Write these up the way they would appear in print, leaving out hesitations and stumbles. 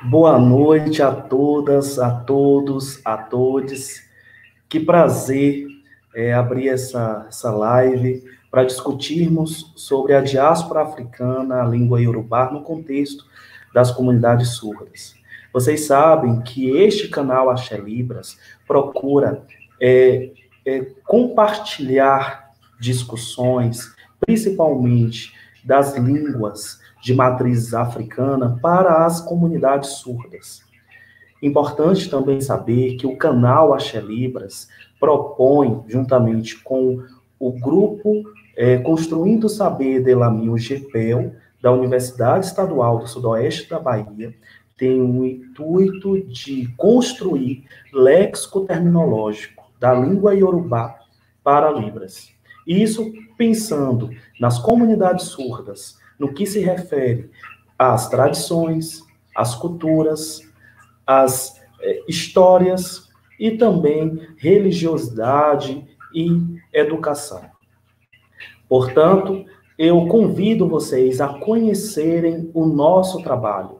Boa noite a todas, a todos, a todes. Que prazer abrir essa live para discutirmos sobre a diáspora africana, a língua iorubá, no contexto das comunidades surdas. Vocês sabem que este canal Axé Libras procura compartilhar discussões, principalmente das línguas de matriz africana, para as comunidades surdas. Importante também saber que o canal Axé Libras propõe, juntamente com o grupo Construindo o Saber de Laminho GPEL, da Universidade Estadual do Sudoeste da Bahia, tem o intuito de construir léxico terminológico da língua iorubá para Libras. Isso pensando nas comunidades surdas, no que se refere às tradições, às culturas, as histórias e também religiosidade e educação. Portanto, eu convido vocês a conhecerem o nosso trabalho,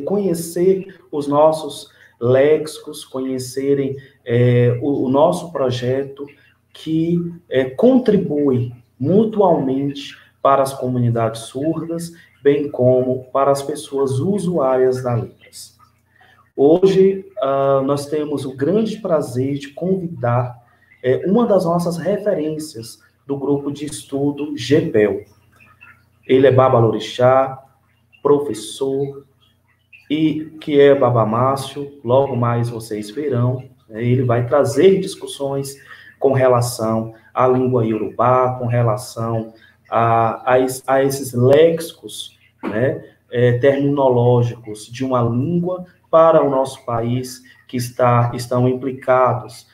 conhecer os nossos léxicos, conhecerem o nosso projeto que contribui mutualmente para as comunidades surdas, bem como para as pessoas usuárias da Libras. Hoje, nós temos o grande prazer de convidar uma das nossas referências do grupo de estudo GPEL. Ele é babalorixá, professor, e que é Baba Márcio, logo mais vocês verão. Ele vai trazer discussões com relação à língua iorubá, com relação a esses léxicos, né, terminológicos de uma língua para o nosso país, que estão implicados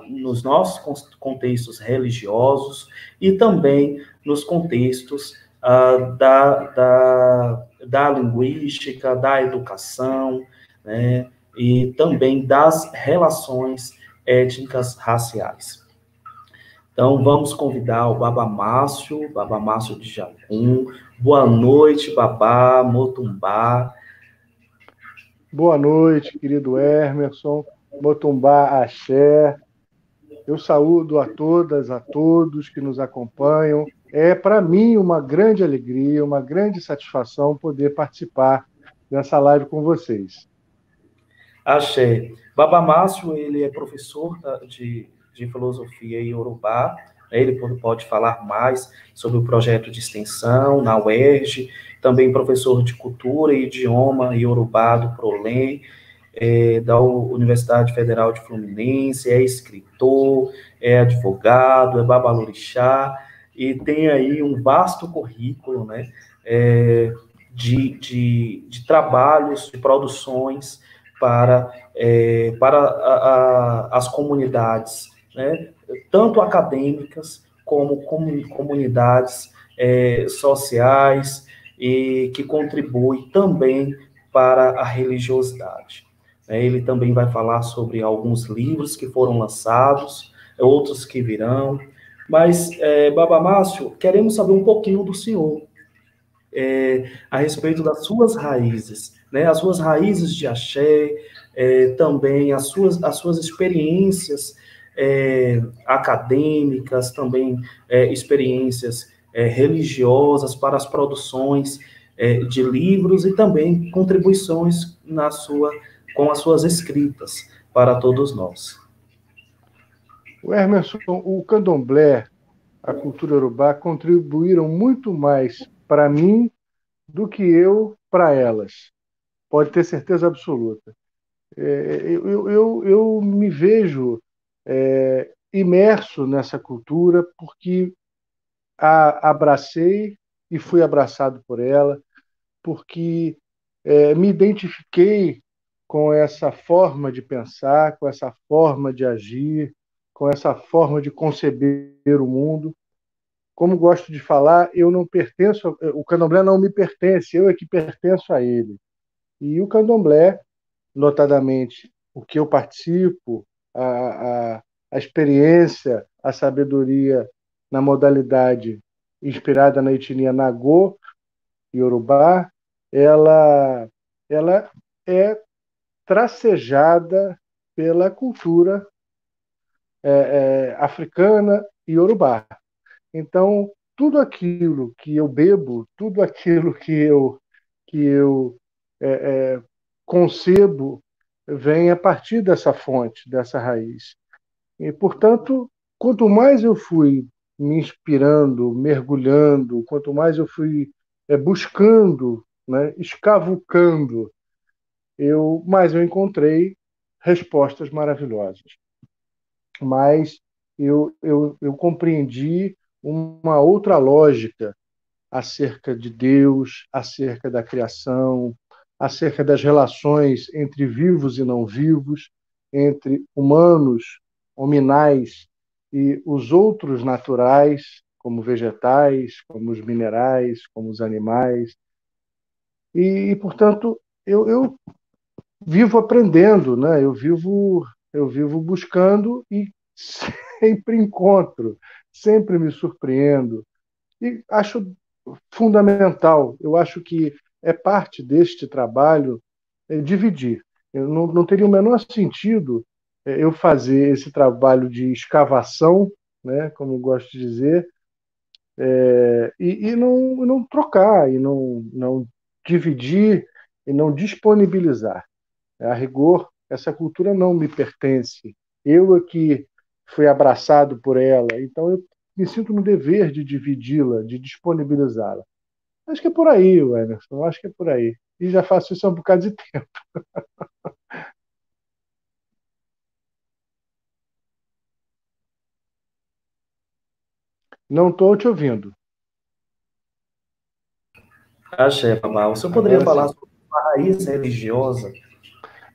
nos nossos contextos religiosos e também nos contextos da linguística, da educação, né, e também das relações étnicas raciais. Então, vamos convidar o Baba Márcio de Jacum. Boa noite, Babá, Motumbá. Boa noite, querido Emerson, Motumbá Axé. Eu saúdo a todas, a todos que nos acompanham. É para mim uma grande alegria, uma grande satisfação poder participar dessa live com vocês. Axé. Baba Márcio, ele é professor de filosofia iorubá. Ele pode falar mais sobre o projeto de extensão na UERJ, também professor de cultura e idioma iorubá do ProLem, da Universidade Federal de Fluminense, é escritor, é advogado, é babalorixá, e tem aí um vasto currículo, né, de trabalhos, de produções para as comunidades, né, tanto acadêmicas como comunidades sociais, e que contribui também para a religiosidade. Ele também vai falar sobre alguns livros que foram lançados, outros que virão. Mas, Baba Márcio, queremos saber um pouquinho do senhor, a respeito das suas raízes, né? As suas raízes de axé, também as suas experiências acadêmicas, também experiências religiosas para as produções de livros e também contribuições com as suas escritas para todos nós. O Emerson, o candomblé, a cultura urubá contribuíram muito mais para mim do que eu para elas. Pode ter certeza absoluta. Eu me vejo imerso nessa cultura porque a abracei e fui abraçado por ela, porque me identifiquei com essa forma de pensar, com essa forma de agir, com essa forma de conceber o mundo. Como gosto de falar, eu não pertenço, o candomblé não me pertence, eu é que pertenço a ele. E o candomblé, notadamente o que eu participo, a experiência, a sabedoria na modalidade inspirada na etnia Nagô, Yorubá, ela ela é tracejada pela cultura africana e iorubá. Então, tudo aquilo que eu bebo, tudo aquilo que eu é, é, concebo, vem a partir dessa fonte, dessa raiz. E, portanto, quanto mais eu fui me inspirando, mergulhando, quanto mais eu fui buscando, né, escavucando, mais eu encontrei respostas maravilhosas. Mas eu compreendi uma outra lógica acerca de Deus, acerca da criação, acerca das relações entre vivos e não vivos, entre humanos, hominais e os outros naturais, como vegetais, como os minerais, como os animais. Portanto, eu vivo aprendendo, né? Eu vivo buscando e sempre encontro, sempre me surpreendo. E acho fundamental. Eu acho que é parte deste trabalho dividir. Eu não teria o menor sentido eu fazer esse trabalho de escavação, né, como eu gosto de dizer, e não trocar, e não dividir, e não disponibilizar. A rigor, essa cultura não me pertence. Eu aqui fui abraçado por ela, então eu me sinto no dever de dividi-la, de disponibilizá-la. Acho que é por aí, Emerson, acho que é por aí. E já faço isso há um bocado de tempo. Não estou te ouvindo. Axé, babá. O senhor poderia Agora falar sim. sobre a raiz religiosa? Onde o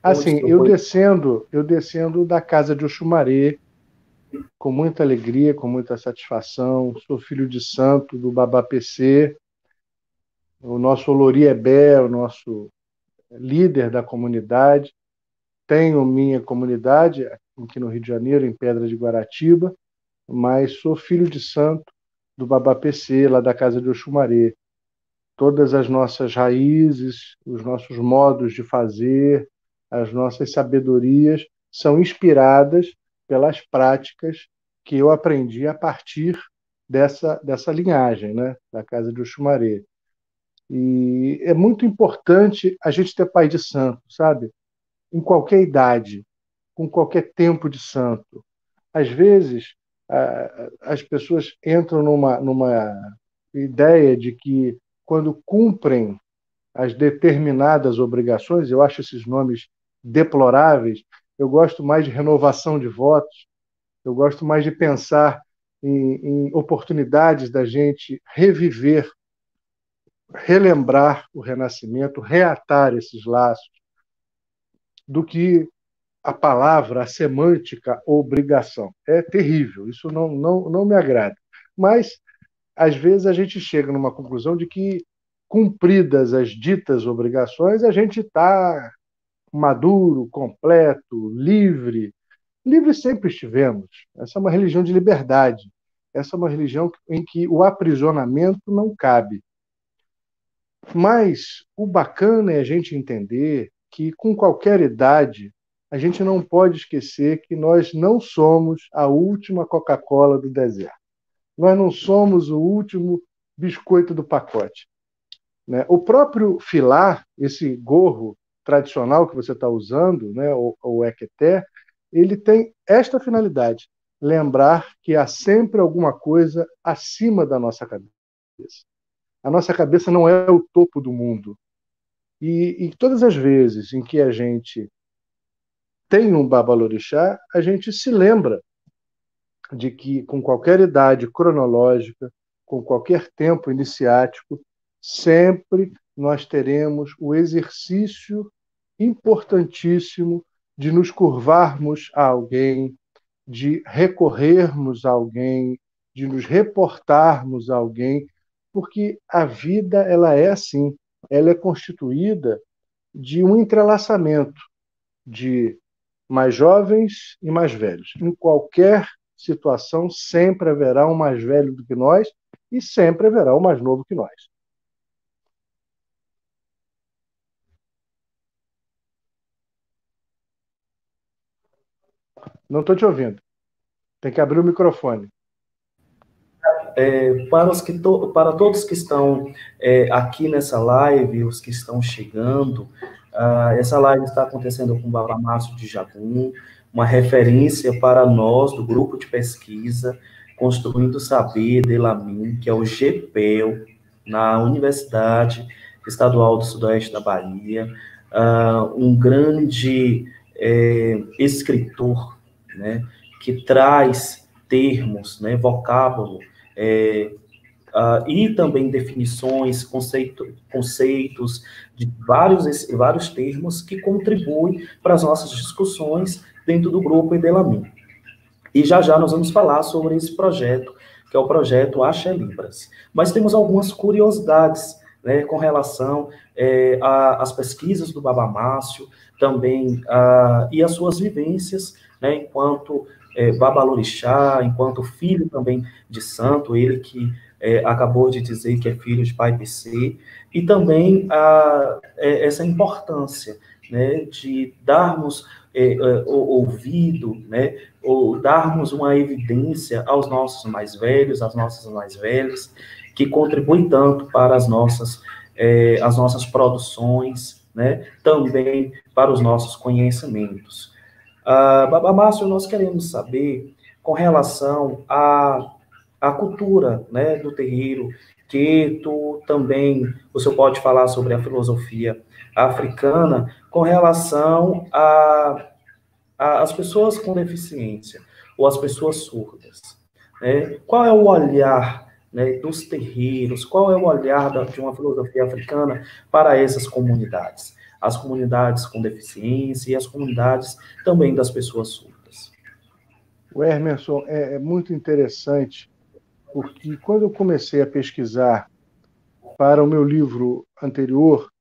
Assim, senhor foi? eu descendo da casa de Oxumaré com muita alegria, com muita satisfação. Sou filho de santo do Babá PC, o nosso Oloriebé, o nosso líder da comunidade. Tenho minha comunidade aqui no Rio de Janeiro, em Pedra de Guaratiba, mas sou filho de santo do Babá PC, lá da casa de Oxumaré. Todas as nossas raízes, os nossos modos de fazer, as nossas sabedorias são inspiradas pelas práticas que eu aprendi a partir dessa linhagem, né, da casa de Oxumaré. E é muito importante a gente ter pai de santo, sabe? Em qualquer idade, com qualquer tempo de santo. Às vezes, as pessoas entram numa ideia de que, quando cumprem as determinadas obrigações, eu acho esses nomes deploráveis, eu gosto mais de renovação de votos, eu gosto mais de pensar em oportunidades da gente reviver, relembrar o renascimento, reatar esses laços, do que a palavra, a semântica, obrigação. É terrível, isso não me agrada. Mas, às vezes, a gente chega numa conclusão de que, cumpridas as ditas obrigações, a gente está maduro, completo, livre. Livre sempre estivemos. Essa é uma religião de liberdade. Essa é uma religião em que o aprisionamento não cabe. Mas o bacana é a gente entender que, com qualquer idade, a gente não pode esquecer que nós não somos a última Coca-Cola do deserto. Nós não somos o último biscoito do pacote, né? O próprio filar, esse gorro tradicional que você está usando, né, o equeté, ele tem esta finalidade: lembrar que há sempre alguma coisa acima da nossa cabeça. A nossa cabeça não é o topo do mundo. E todas as vezes em que a gente tem um babalorixá, a gente se lembra de que, com qualquer idade cronológica, com qualquer tempo iniciático, sempre nós teremos o exercício importantíssimo de nos curvarmos a alguém, de recorrermos a alguém, de nos reportarmos a alguém, porque a vida, ela é assim, ela é constituída de um entrelaçamento de mais jovens e mais velhos. Em qualquer situação, sempre haverá um mais velho do que nós e sempre haverá um mais novo que nós. Não estou te ouvindo. Tem que abrir o microfone. Para todos que estão aqui nessa live, os que estão chegando, essa live está acontecendo com o Baba Márcio de Jabum, uma referência para nós do grupo de pesquisa Construindo Saber de Lamin, que é o GPEL, na Universidade Estadual do Sudoeste da Bahia, um grande escritor, né, que traz termos, né, vocábulo, é, e também definições, conceitos de vários termos que contribuem para as nossas discussões dentro do grupo Idelamin. E já já nós vamos falar sobre esse projeto, que é o projeto Axé Libras. Mas temos algumas curiosidades, né, com relação às pesquisas do Baba Márcio, também, e as suas vivências, né, enquanto Babalorixá, enquanto filho também de santo, ele que acabou de dizer que é filho de pai PC, e também essa importância, né, de darmos ouvido, né, ou darmos uma evidência aos nossos mais velhos, às nossas mais velhas, que contribui tanto para as nossas produções, né, também para os nossos conhecimentos. Baba Márcio, nós queremos saber com relação à cultura, né, do terreiro, que tu também, o senhor pode falar sobre a filosofia africana com relação às pessoas com deficiência ou às pessoas surdas, né? Qual é o olhar, né, dos terreiros, qual é o olhar de uma filosofia africana para essas comunidades? As comunidades com deficiência e as comunidades também das pessoas surdas. O Emerson é muito interessante, porque quando eu comecei a pesquisar para o meu livro anterior,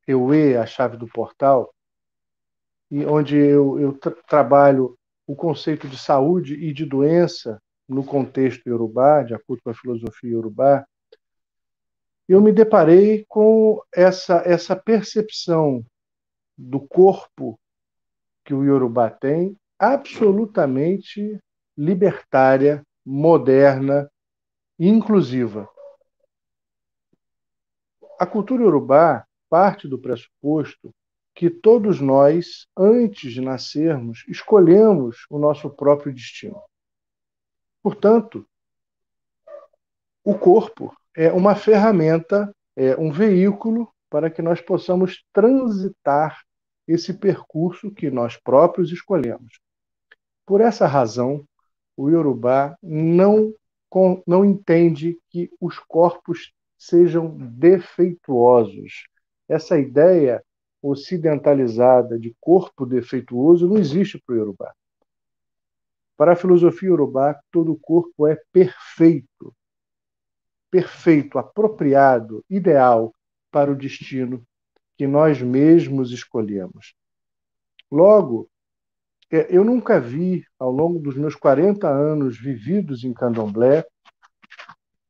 Euê, a Chave do Portal, e onde eu trabalho o conceito de saúde e de doença no contexto iorubá, de acordo com a filosofia iorubá, eu me deparei com essa percepção do corpo que o iorubá tem, absolutamente libertária, moderna e inclusiva. A cultura iorubá parte do pressuposto que todos nós, antes de nascermos, escolhemos o nosso próprio destino. Portanto, o corpo é uma ferramenta, é um veículo para que nós possamos transitar esse percurso que nós próprios escolhemos. Por essa razão, o Iorubá não entende que os corpos sejam defeituosos. Essa ideia ocidentalizada de corpo defeituoso não existe para o Iorubá. Para a filosofia Iorubá, todo corpo é perfeito, perfeito, apropriado, ideal para o destino que nós mesmos escolhemos. Logo, eu nunca vi, ao longo dos meus 40 anos vividos em Candomblé,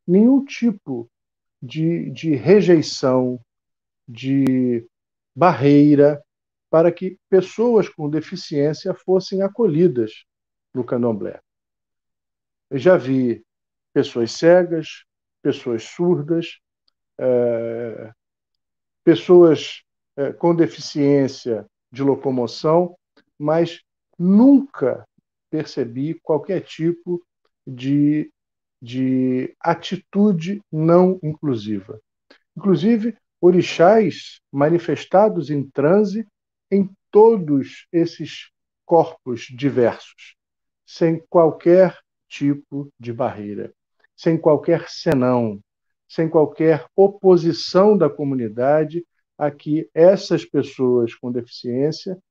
nenhum tipo de rejeição, de barreira para que pessoas com deficiência fossem acolhidas no Candomblé. Eu já vi pessoas cegas, pessoas surdas, pessoas com deficiência de locomoção, mas nunca percebi qualquer tipo de atitude não inclusiva. Inclusive, orixás manifestados em transe em todos esses corpos diversos, sem qualquer tipo de barreira, sem qualquer senão, sem qualquer oposição da comunidade a que essas pessoas com deficiência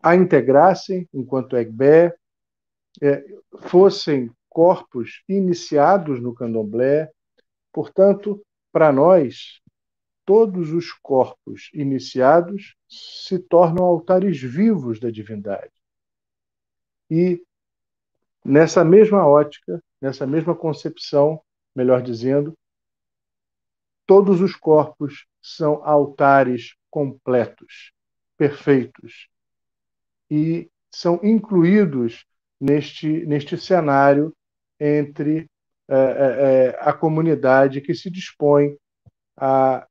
a integrassem enquanto Egbé, fossem corpos iniciados no candomblé. Portanto, para nós, todos os corpos iniciados se tornam altares vivos da divindade. E nessa mesma ótica, nessa mesma concepção, melhor dizendo, todos os corpos são altares completos, perfeitos. E são incluídos neste cenário entre a comunidade que se dispõe a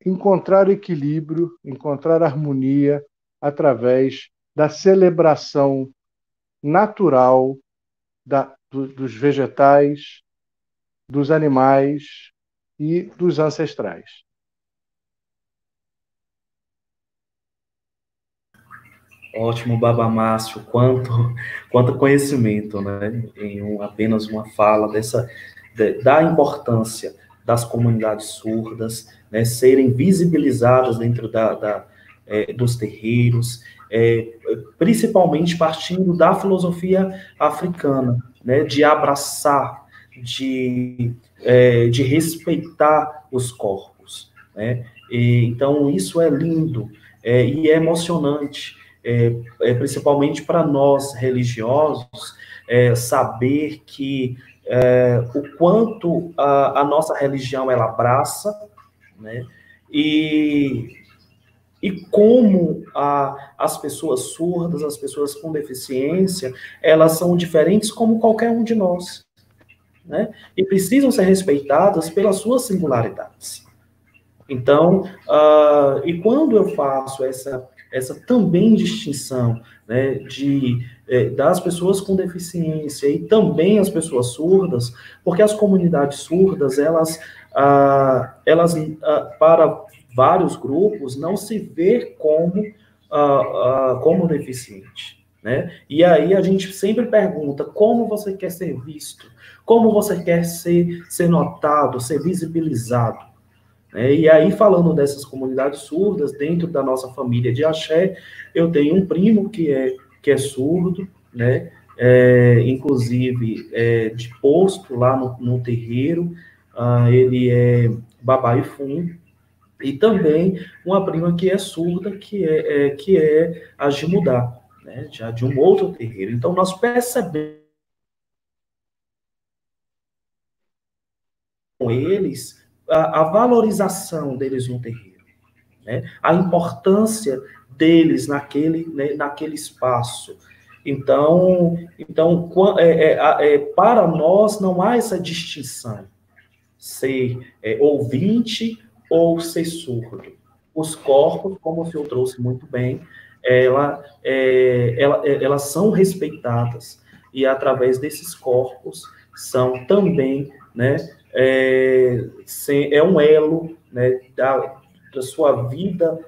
encontrar equilíbrio, encontrar harmonia através da celebração natural dos vegetais, dos animais e dos ancestrais. Ótimo, Baba Márcio, quanto conhecimento, né? Apenas uma fala da importância das comunidades surdas, né, serem visibilizadas dentro dos terreiros, principalmente partindo da filosofia africana, né, de abraçar, de respeitar os corpos, né? Então, isso é lindo, e é emocionante, principalmente para nós religiosos, saber que o quanto a nossa religião ela abraça, né? E, e como as pessoas surdas, as pessoas com deficiência, elas são diferentes como qualquer um de nós, né? E precisam ser respeitadas pelas suas singularidades. Então, e quando eu faço essa também distinção, né, das pessoas com deficiência e também as pessoas surdas, porque as comunidades surdas, elas para vários grupos, não se vê como deficiente, né? E aí a gente sempre pergunta, como você quer ser visto? Como você quer ser notado, ser visibilizado? E aí, falando dessas comunidades surdas, dentro da nossa família de axé, eu tenho um primo que é surdo, né? Inclusive de posto lá no terreiro, ele é babaifum, e também uma prima que é surda, que é a Jimudá, né? Já de um outro terreiro. Então, nós percebemos com eles a valorização deles no terreiro, né? A importância deles naquele espaço. Então para nós não há essa distinção, ser ouvinte ou ser surdo. Os corpos, como o senhor trouxe muito bem, elas são respeitadas, e através desses corpos são também, né, um elo, né, da sua vida,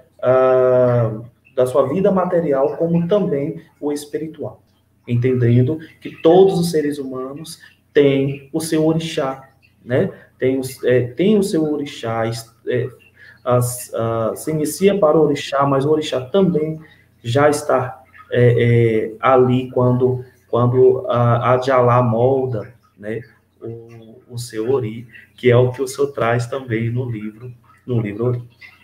da sua vida material, como também o espiritual, entendendo que todos os seres humanos têm o seu orixá, né? Tem o seu orixá, se inicia para o orixá, mas o orixá também já está ali quando a Djalá molda, né, o seu ori, que é o que o senhor traz também no livro Ori.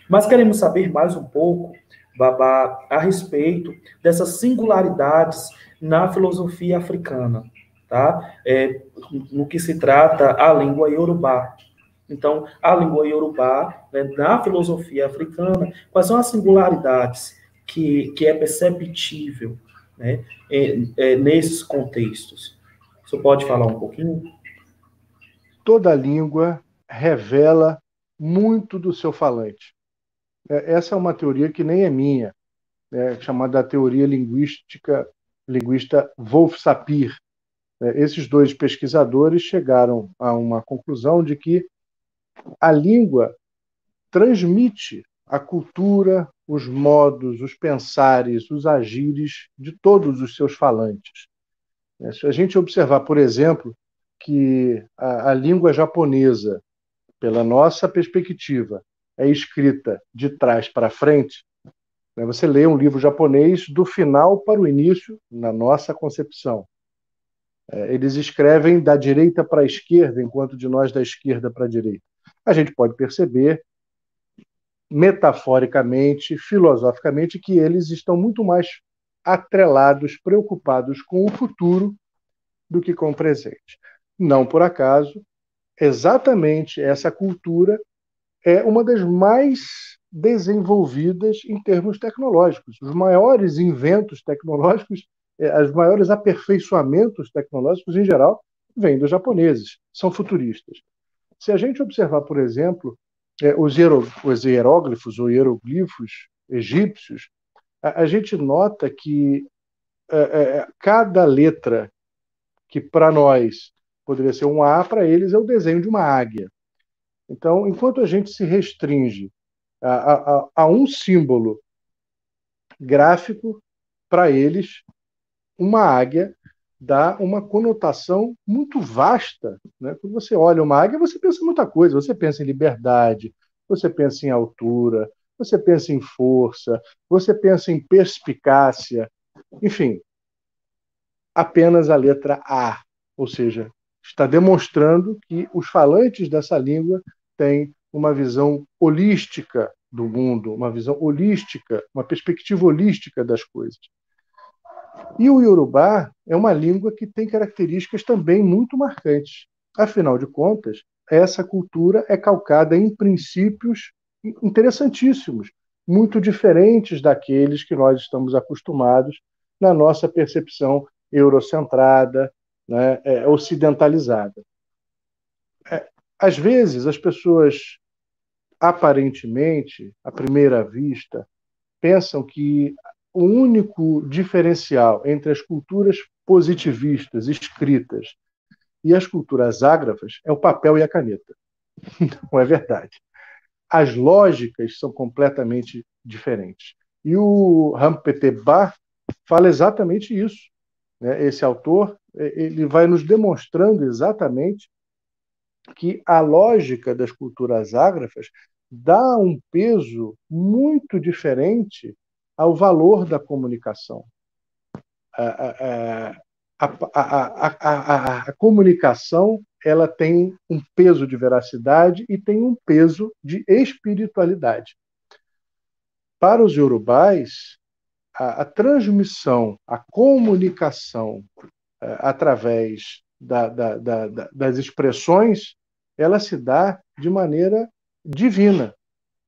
Mas queremos saber mais um pouco, Babá, a respeito dessas singularidades na filosofia africana, tá? No que se trata a língua iorubá. Então, a língua iorubá, né, na filosofia africana, quais são as singularidades que é perceptível, né, nesses contextos? Você pode falar um pouquinho? Toda língua revela muito do seu falante. Essa é uma teoria que nem é minha, chamada teoria linguista Wolf Sapir. Esses dois pesquisadores chegaram a uma conclusão de que a língua transmite a cultura, os modos, os pensares, os agires de todos os seus falantes. Se a gente observar, por exemplo, que a língua japonesa, pela nossa perspectiva, é escrita de trás para frente, você lê um livro japonês do final para o início, na nossa concepção. Eles escrevem da direita para a esquerda, enquanto de nós da esquerda para a direita. A gente pode perceber, metaforicamente, filosoficamente, que eles estão muito mais atrelados, preocupados com o futuro do que com o presente. Não por acaso, exatamente essa cultura é uma das mais desenvolvidas em termos tecnológicos. Os maiores inventos tecnológicos os maiores aperfeiçoamentos tecnológicos, em geral, vêm dos japoneses, são futuristas. Se a gente observar, por exemplo, os hieróglifos ou hieroglifos egípcios, a gente nota que cada letra que para nós poderia ser um A, para eles é o desenho de uma águia. Então, enquanto a gente se restringe a um símbolo gráfico, para eles, uma águia dá uma conotação muito vasta, né? Quando você olha uma águia, você pensa em muita coisa. Você pensa em liberdade, você pensa em altura, você pensa em força, você pensa em perspicácia, enfim, apenas a letra A, ou seja, está demonstrando que os falantes dessa língua têm uma visão holística do mundo, uma visão holística, uma perspectiva holística das coisas. E o Iorubá é uma língua que tem características também muito marcantes. Afinal de contas, essa cultura é calcada em princípios interessantíssimos, muito diferentes daqueles que nós estamos acostumados na nossa percepção eurocentrada, né, ocidentalizada. Às vezes, as pessoas, aparentemente, à primeira vista, pensam que o único diferencial entre as culturas positivistas escritas e as culturas ágrafas é o papel e a caneta. Não é verdade. As lógicas são completamente diferentes. E o Rampeté-Ba fala exatamente isso. Esse autor ele vai nos demonstrando exatamente que a lógica das culturas ágrafas dá um peso muito diferente ao valor da comunicação. A comunicação ela tem um peso de veracidade e tem um peso de espiritualidade. Para os iorubais, a transmissão, a comunicação através das expressões, ela se dá de maneira divina.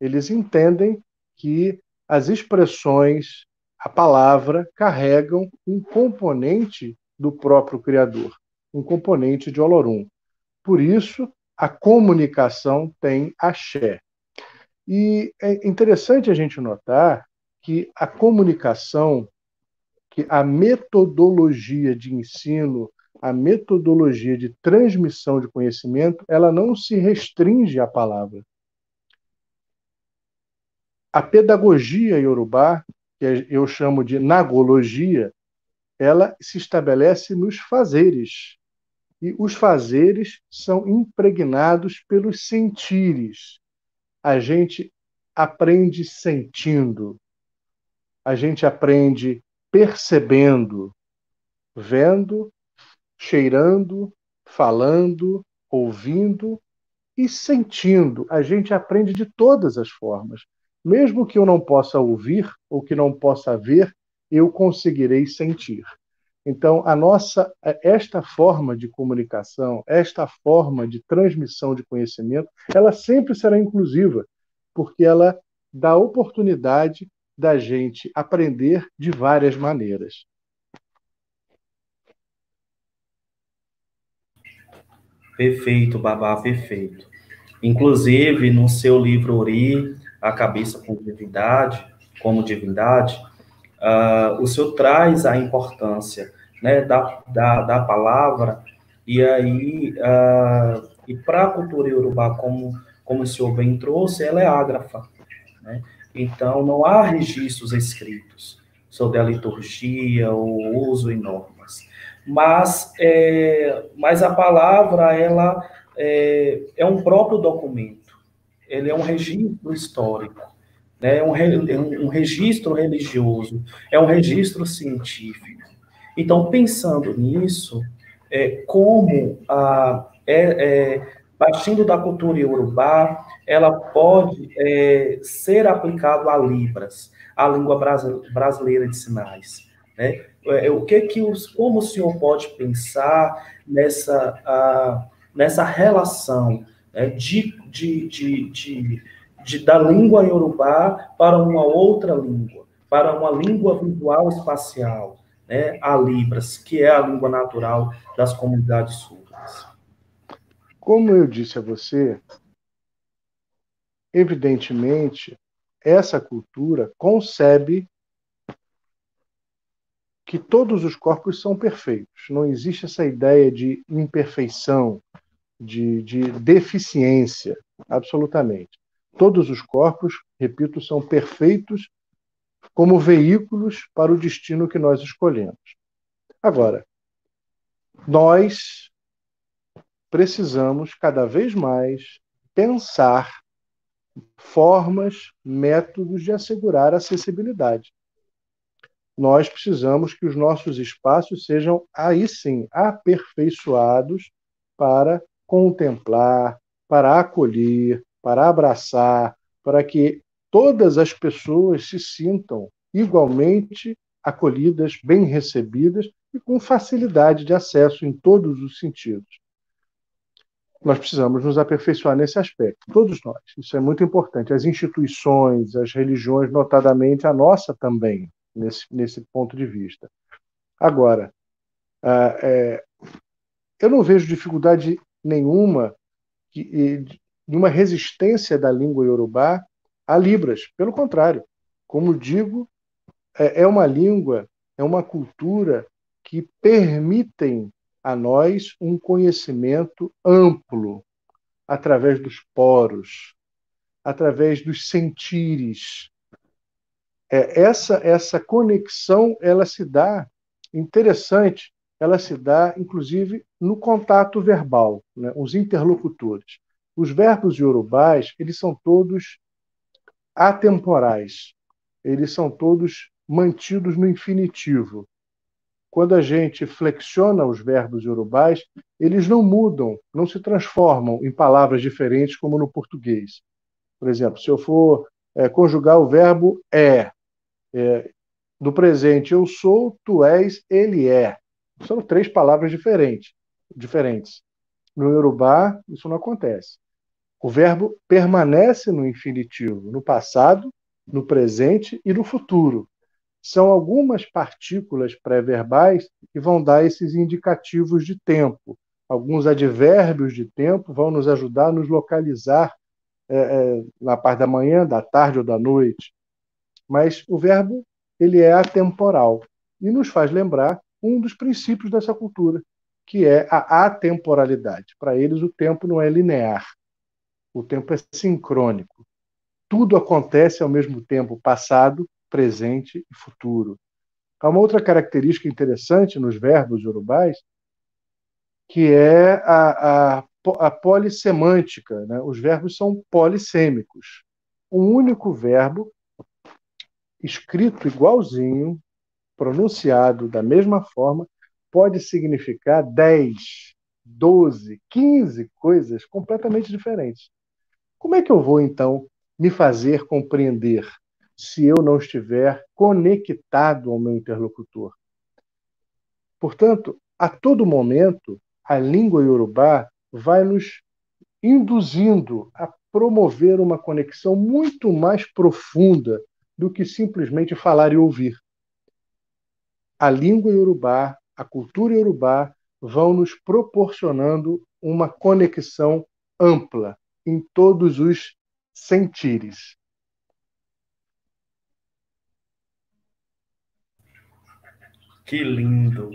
Eles entendem que as expressões, a palavra, carregam um componente do próprio Criador, um componente de Olorum. Por isso, a comunicação tem axé. E é interessante a gente notar que a comunicação, que a metodologia de ensino, a metodologia de transmissão de conhecimento, ela não se restringe à palavra. A pedagogia iorubá, que eu chamo de nagologia, ela se estabelece nos fazeres. E os fazeres são impregnados pelos sentires. A gente aprende sentindo. A gente aprende percebendo, vendo, cheirando, falando, ouvindo e sentindo. A gente aprende de todas as formas. Mesmo que eu não possa ouvir ou que não possa ver, eu conseguirei sentir. Então, esta forma de comunicação, esta forma de transmissão de conhecimento, ela sempre será inclusiva, porque ela dá oportunidade da gente aprender de várias maneiras. Perfeito, Babá, perfeito. Inclusive, no seu livro Ori, A Cabeça como Divindade, o senhor traz a importância, né, da palavra, e aí, e para a cultura iorubá, como o senhor bem trouxe, ela é ágrafa, né? Então, não há registros escritos sobre a liturgia, o uso e normas. Mas a palavra, ela é um próprio documento, ele é um registro histórico, né? É um registro religioso, é um registro científico. Então, pensando nisso, como partindo da cultura iorubá, ela pode ser aplicada a Libras, a língua brasileira de sinais, né? Como o senhor pode pensar nessa relação, né, da língua iorubá para uma outra língua, para uma língua visual espacial, né, a Libras, que é a língua natural das comunidades surdas? Como eu disse a você, evidentemente, essa cultura concebe que todos os corpos são perfeitos. Não existe essa ideia de imperfeição, de deficiência, absolutamente. Todos os corpos, repito, são perfeitos como veículos para o destino que nós escolhemos. Agora, nós precisamos cada vez mais pensar formas, métodos de assegurar a acessibilidade. Nós precisamos que os nossos espaços sejam, aí sim, aperfeiçoados para contemplar, para acolher, para abraçar, para que todas as pessoas se sintam igualmente acolhidas, bem recebidas e com facilidade de acesso em todos os sentidos. Nós precisamos nos aperfeiçoar nesse aspecto, todos nós. Isso é muito importante. As instituições, as religiões, notadamente a nossa também, nesse ponto de vista. Agora, eu não vejo dificuldade nenhuma, nenhuma resistência da língua iorubá a Libras. Pelo contrário, como digo, é uma língua, é uma cultura que permitem a nós um conhecimento amplo através dos poros, através dos sentires. Essa conexão, ela se dá, interessante, ela se dá, inclusive, no contato verbal, né? Os interlocutores. Os verbos iorubás, eles são todos atemporais, eles são todos mantidos no infinitivo. Quando a gente flexiona os verbos iorubás, eles não mudam, não se transformam em palavras diferentes como no português. Por exemplo, se eu for conjugar o verbo no presente eu sou, tu és, ele é. São 3 palavras diferentes. No iorubá, isso não acontece. O verbo permanece no infinitivo, no passado, no presente e no futuro. São algumas partículas pré-verbais que vão dar esses indicativos de tempo. Alguns advérbios de tempo vão nos ajudar a nos localizar na parte da manhã, da tarde ou da noite. Mas o verbo ele é atemporal e nos faz lembrar um dos princípios dessa cultura, que é a atemporalidade. Para eles, o tempo não é linear, o tempo é sincrônico. Tudo acontece ao mesmo tempo, passado, presente e futuro. Há uma outra característica interessante nos verbos iorubais, que é a polissemântica, né? Os verbos são polissêmicos. Um único verbo, escrito igualzinho, pronunciado da mesma forma, pode significar 10, 12, 15 coisas completamente diferentes. Como é que eu vou, então, me fazer compreender se eu não estiver conectado ao meu interlocutor? Portanto, a todo momento, a língua iorubá vai nos induzindo a promover uma conexão muito mais profunda do que simplesmente falar e ouvir. A língua iorubá, a cultura iorubá vão nos proporcionando uma conexão ampla em todos os sentires. Que lindo,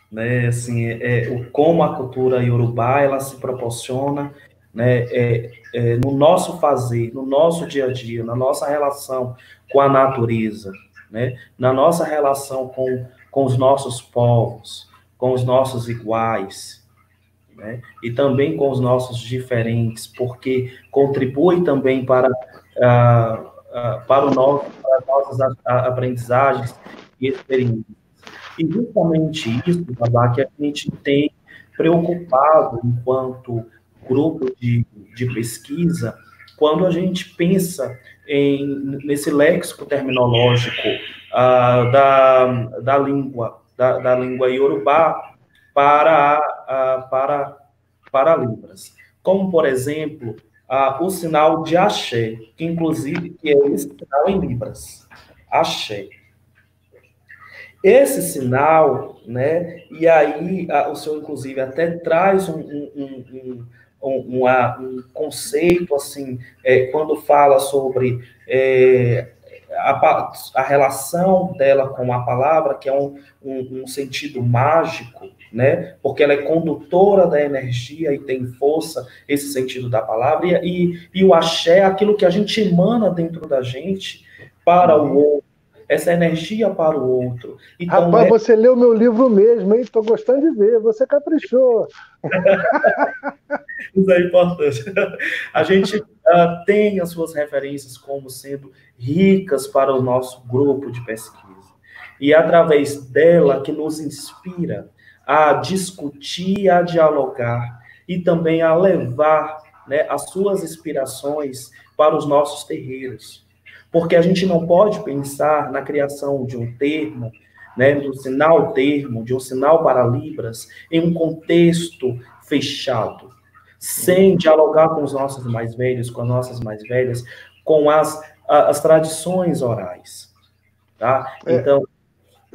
né? Assim, como a cultura iorubá ela se proporciona, né? No nosso fazer, no nosso dia a dia, na nossa relação com a natureza, né? Na nossa relação com os nossos povos, com os nossos iguais, né? E também com os nossos diferentes, porque contribui também para para as nossas aprendizagens e experiências. E justamente isso, Babá, que a gente tem preocupado enquanto grupo de pesquisa, quando a gente pensa nesse léxico terminológico da língua iorubá para Libras. Como, por exemplo, o sinal de axé, que inclusive que é esse sinal em Libras. Axé. esse sinal, né? E aí o senhor, inclusive, até traz um conceito, assim, quando fala sobre a relação dela com a palavra, que é um sentido mágico, né? Porque ela é condutora da energia e tem força, esse sentido da palavra, e o axé é aquilo que a gente emana dentro da gente para o outro, essa energia para o outro. Então, Rapaz, você leu meu livro mesmo, hein? Estou gostando de ver, você caprichou. isso é importante. A gente tem as suas referências como sendo ricas para o nosso grupo de pesquisa. E é através dela que nos inspira a discutir, a dialogar e também a levar, né, as suas inspirações para os nossos terreiros. Porque a gente não pode pensar na criação de um termo, né, do sinal termo, de um sinal para Libras, em um contexto fechado, sem dialogar com os nossos mais velhos, com as nossas mais velhas, com as tradições orais, tá? Então,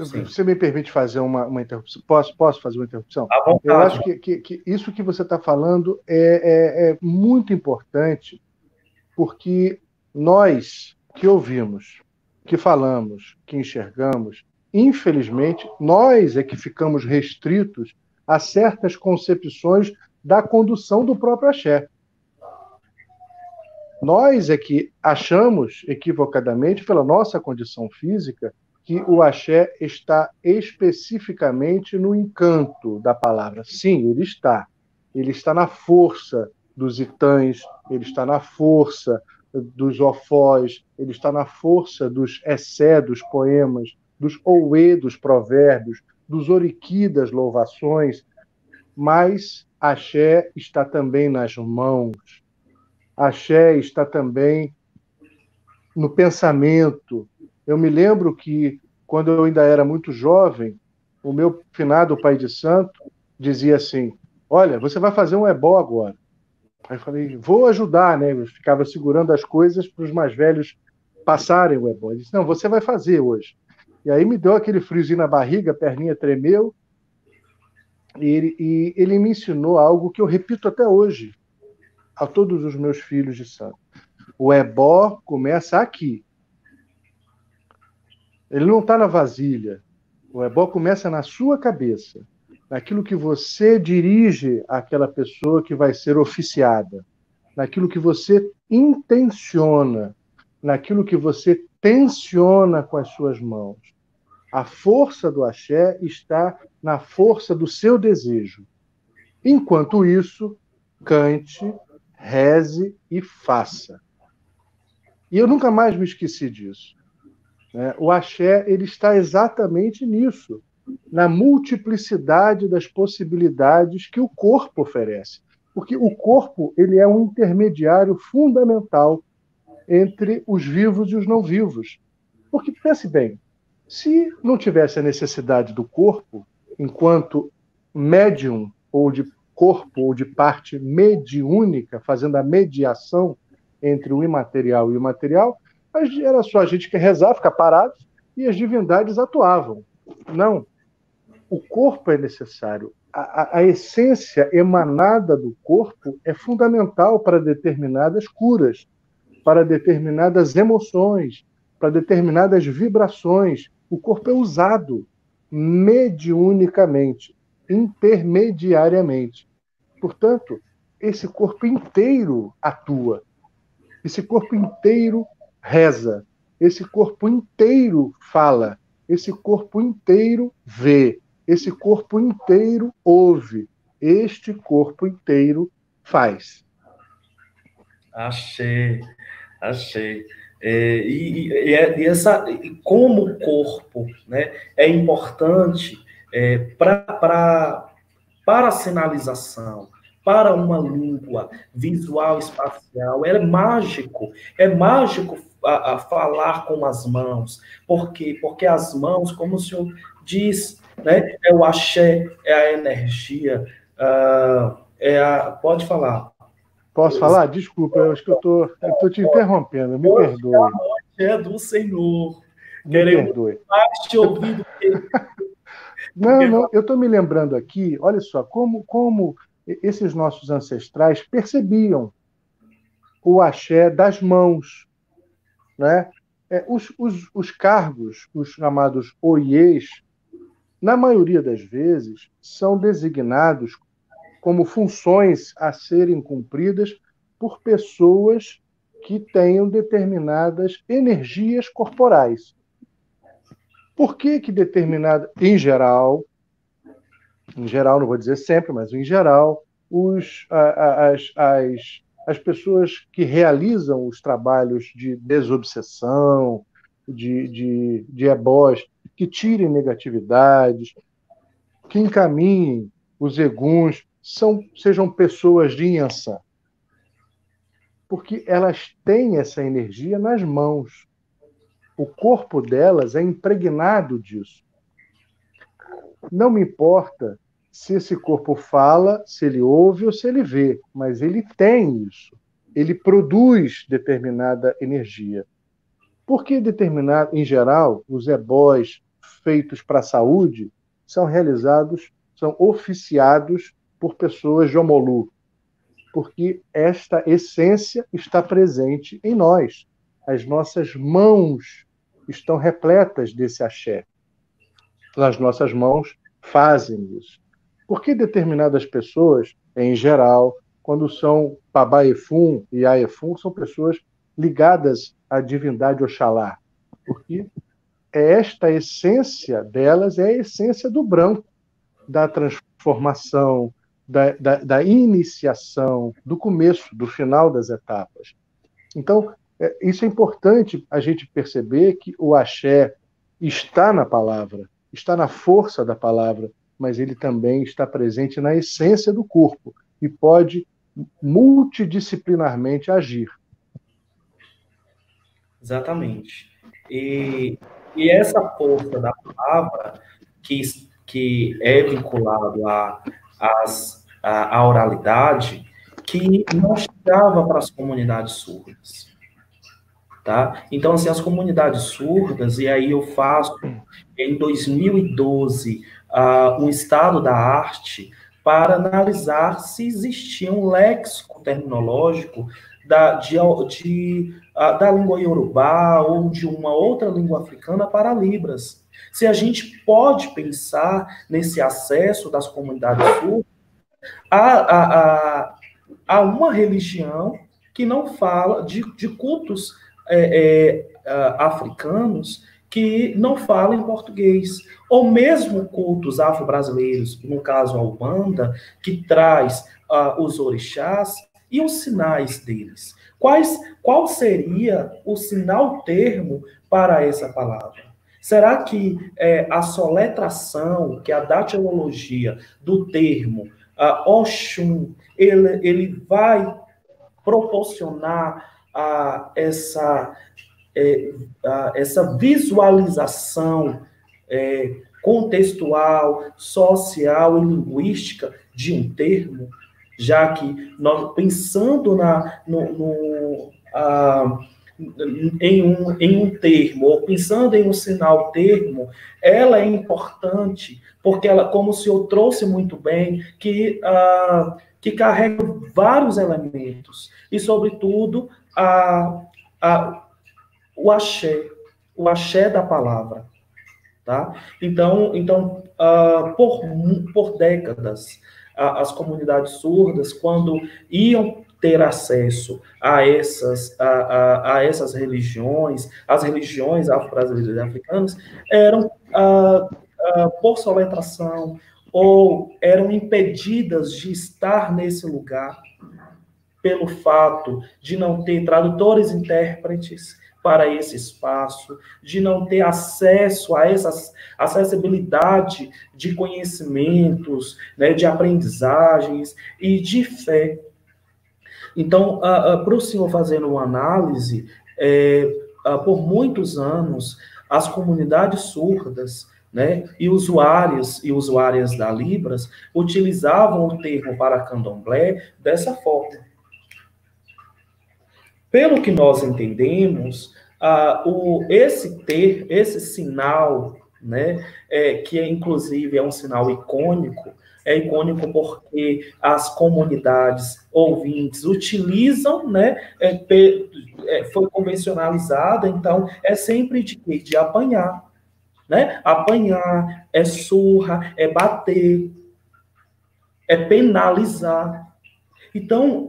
sim. Você me permite fazer uma interrupção? Posso fazer uma interrupção? À Eu vontade. acho que isso que você está falando é muito importante, porque nós que ouvimos, que falamos, que enxergamos, infelizmente, nós é que ficamos restritos a certas concepções da condução do próprio axé. Nós é que achamos, equivocadamente, pela nossa condição física, que o axé está especificamente no encanto da palavra. Sim, ele está. Ele está na força dos itãs, ele está na força dos ofós, ele está na força dos essé, dos poemas, dos ouê, dos provérbios, dos oriqui, das louvações, mas axé está também nas mãos, axé está também no pensamento. Eu me lembro que, quando eu ainda era muito jovem, o meu finado pai de santo dizia assim: olha, você vai fazer um ebó agora. Aí eu falei: vou ajudar, né? Eu ficava segurando as coisas para os mais velhos passarem o ebó. Ele disse: não, você vai fazer hoje. E aí me deu aquele friozinho na barriga, a perninha tremeu, e ele me ensinou algo que eu repito até hoje a todos os meus filhos de santo. O ebó começa aqui. Ele não está na vasilha. O ebó começa na sua cabeça, naquilo que você dirige àquela pessoa que vai ser oficiada, naquilo que você intenciona, naquilo que você tensiona com as suas mãos. A força do axé está na força do seu desejo. Enquanto isso, cante, reze e faça. E eu nunca mais me esqueci disso. O axé ele está exatamente nisso, na multiplicidade das possibilidades que o corpo oferece. Porque o corpo ele é um intermediário fundamental entre os vivos e os não vivos. Porque, pense bem, se não tivesse a necessidade do corpo, enquanto médium, ou de corpo, ou de parte mediúnica, fazendo a mediação entre o imaterial e o material, era só a gente que rezar, ficar parado, e as divindades atuavam. Não. O corpo é necessário. A essência emanada do corpo é fundamental para determinadas curas, para determinadas emoções, para determinadas vibrações. O corpo é usado mediunicamente, intermediariamente. Portanto, esse corpo inteiro atua. Esse corpo inteiro reza. Esse corpo inteiro fala. Esse corpo inteiro vê. Esse corpo inteiro ouve. Este corpo inteiro faz. Achei, achei. Como o corpo, né, é importante para a sinalização, para uma língua visual espacial, é mágico a falar com as mãos. Por quê? Porque as mãos, como o senhor diz, né, é o axé, é a energia, pode falar. Posso falar? Desculpa, eu acho que eu tô te interrompendo, me perdoe. É do Senhor. Queremos mais te ouvir do que... Não, eu estou me lembrando aqui, olha só, como esses nossos ancestrais percebiam o axé das mãos, né? Os cargos, os chamados oiês, na maioria das vezes, são designados como funções a serem cumpridas por pessoas que tenham determinadas energias corporais. Por que determinada, em geral, não vou dizer sempre, mas em geral, as pessoas que realizam os trabalhos de desobsessão, de ebós, que tirem negatividades, que encaminhem os eguns, sejam pessoas de Inhansã. Porque elas têm essa energia nas mãos. O corpo delas é impregnado disso. Não me importa se esse corpo fala, se ele ouve ou se ele vê, mas ele tem isso. Ele produz determinada energia. Por que determinado, em geral, os ebós feitos para a saúde são realizados, são oficiados por pessoas de Omolu? Porque esta essência está presente em nós. As nossas mãos estão repletas desse axé. As nossas mãos fazem isso. Por que determinadas pessoas, em geral, quando são Pabaefum e Aefum, são pessoas ligadas à divindade Oxalá? Porque esta essência delas é a essência do branco, da transformação, da iniciação, do começo, do final das etapas. Então, isso é importante a gente perceber que o axé está na palavra, está na força da palavra, mas ele também está presente na essência do corpo e pode multidisciplinarmente agir. Exatamente. E essa força da palavra que é vinculado à oralidade, que não chegava para as comunidades surdas. Tá? Então, assim, as comunidades surdas, e aí eu faço, em 2012, um estado da arte para analisar se existia um léxico terminológico da língua iorubá ou de uma outra língua africana para Libras. Se a gente pode pensar nesse acesso das comunidades surdas a uma religião que não fala de cultos africanos que não falam em português, ou mesmo cultos afro-brasileiros, no caso a Umbanda, que traz os orixás e os sinais deles. Qual seria o sinal termo para essa palavra? Será que a soletração, que é a datilologia do termo Oxum, ele vai proporcionar essa visualização contextual, social e linguística de um termo, já que nós, pensando em um termo, ou pensando em um sinal termo, ela é importante, porque ela, como o senhor trouxe muito bem, que carrega vários elementos, e, sobretudo, o axé da palavra. Tá? Então por décadas, as comunidades surdas, quando iam ter acesso a essas religiões, as religiões afro-brasileiras e africanas, eram por soletração, ou eram impedidas de estar nesse lugar pelo fato de não ter tradutores e intérpretes para esse espaço, de não ter acesso a essa acessibilidade de conhecimentos, né, de aprendizagens e de fé. Então, para o senhor fazer uma análise, por muitos anos, as comunidades surdas, né, e usuários e usuárias da Libras utilizavam o termo para candomblé dessa forma. Pelo que nós entendemos, esse sinal, né, que inclusive é um sinal icônico, é icônico porque as comunidades ouvintes utilizam, né, foi convencionalizada, então é sempre de apanhar, né? Apanhar, é surra, é bater, é penalizar. Então,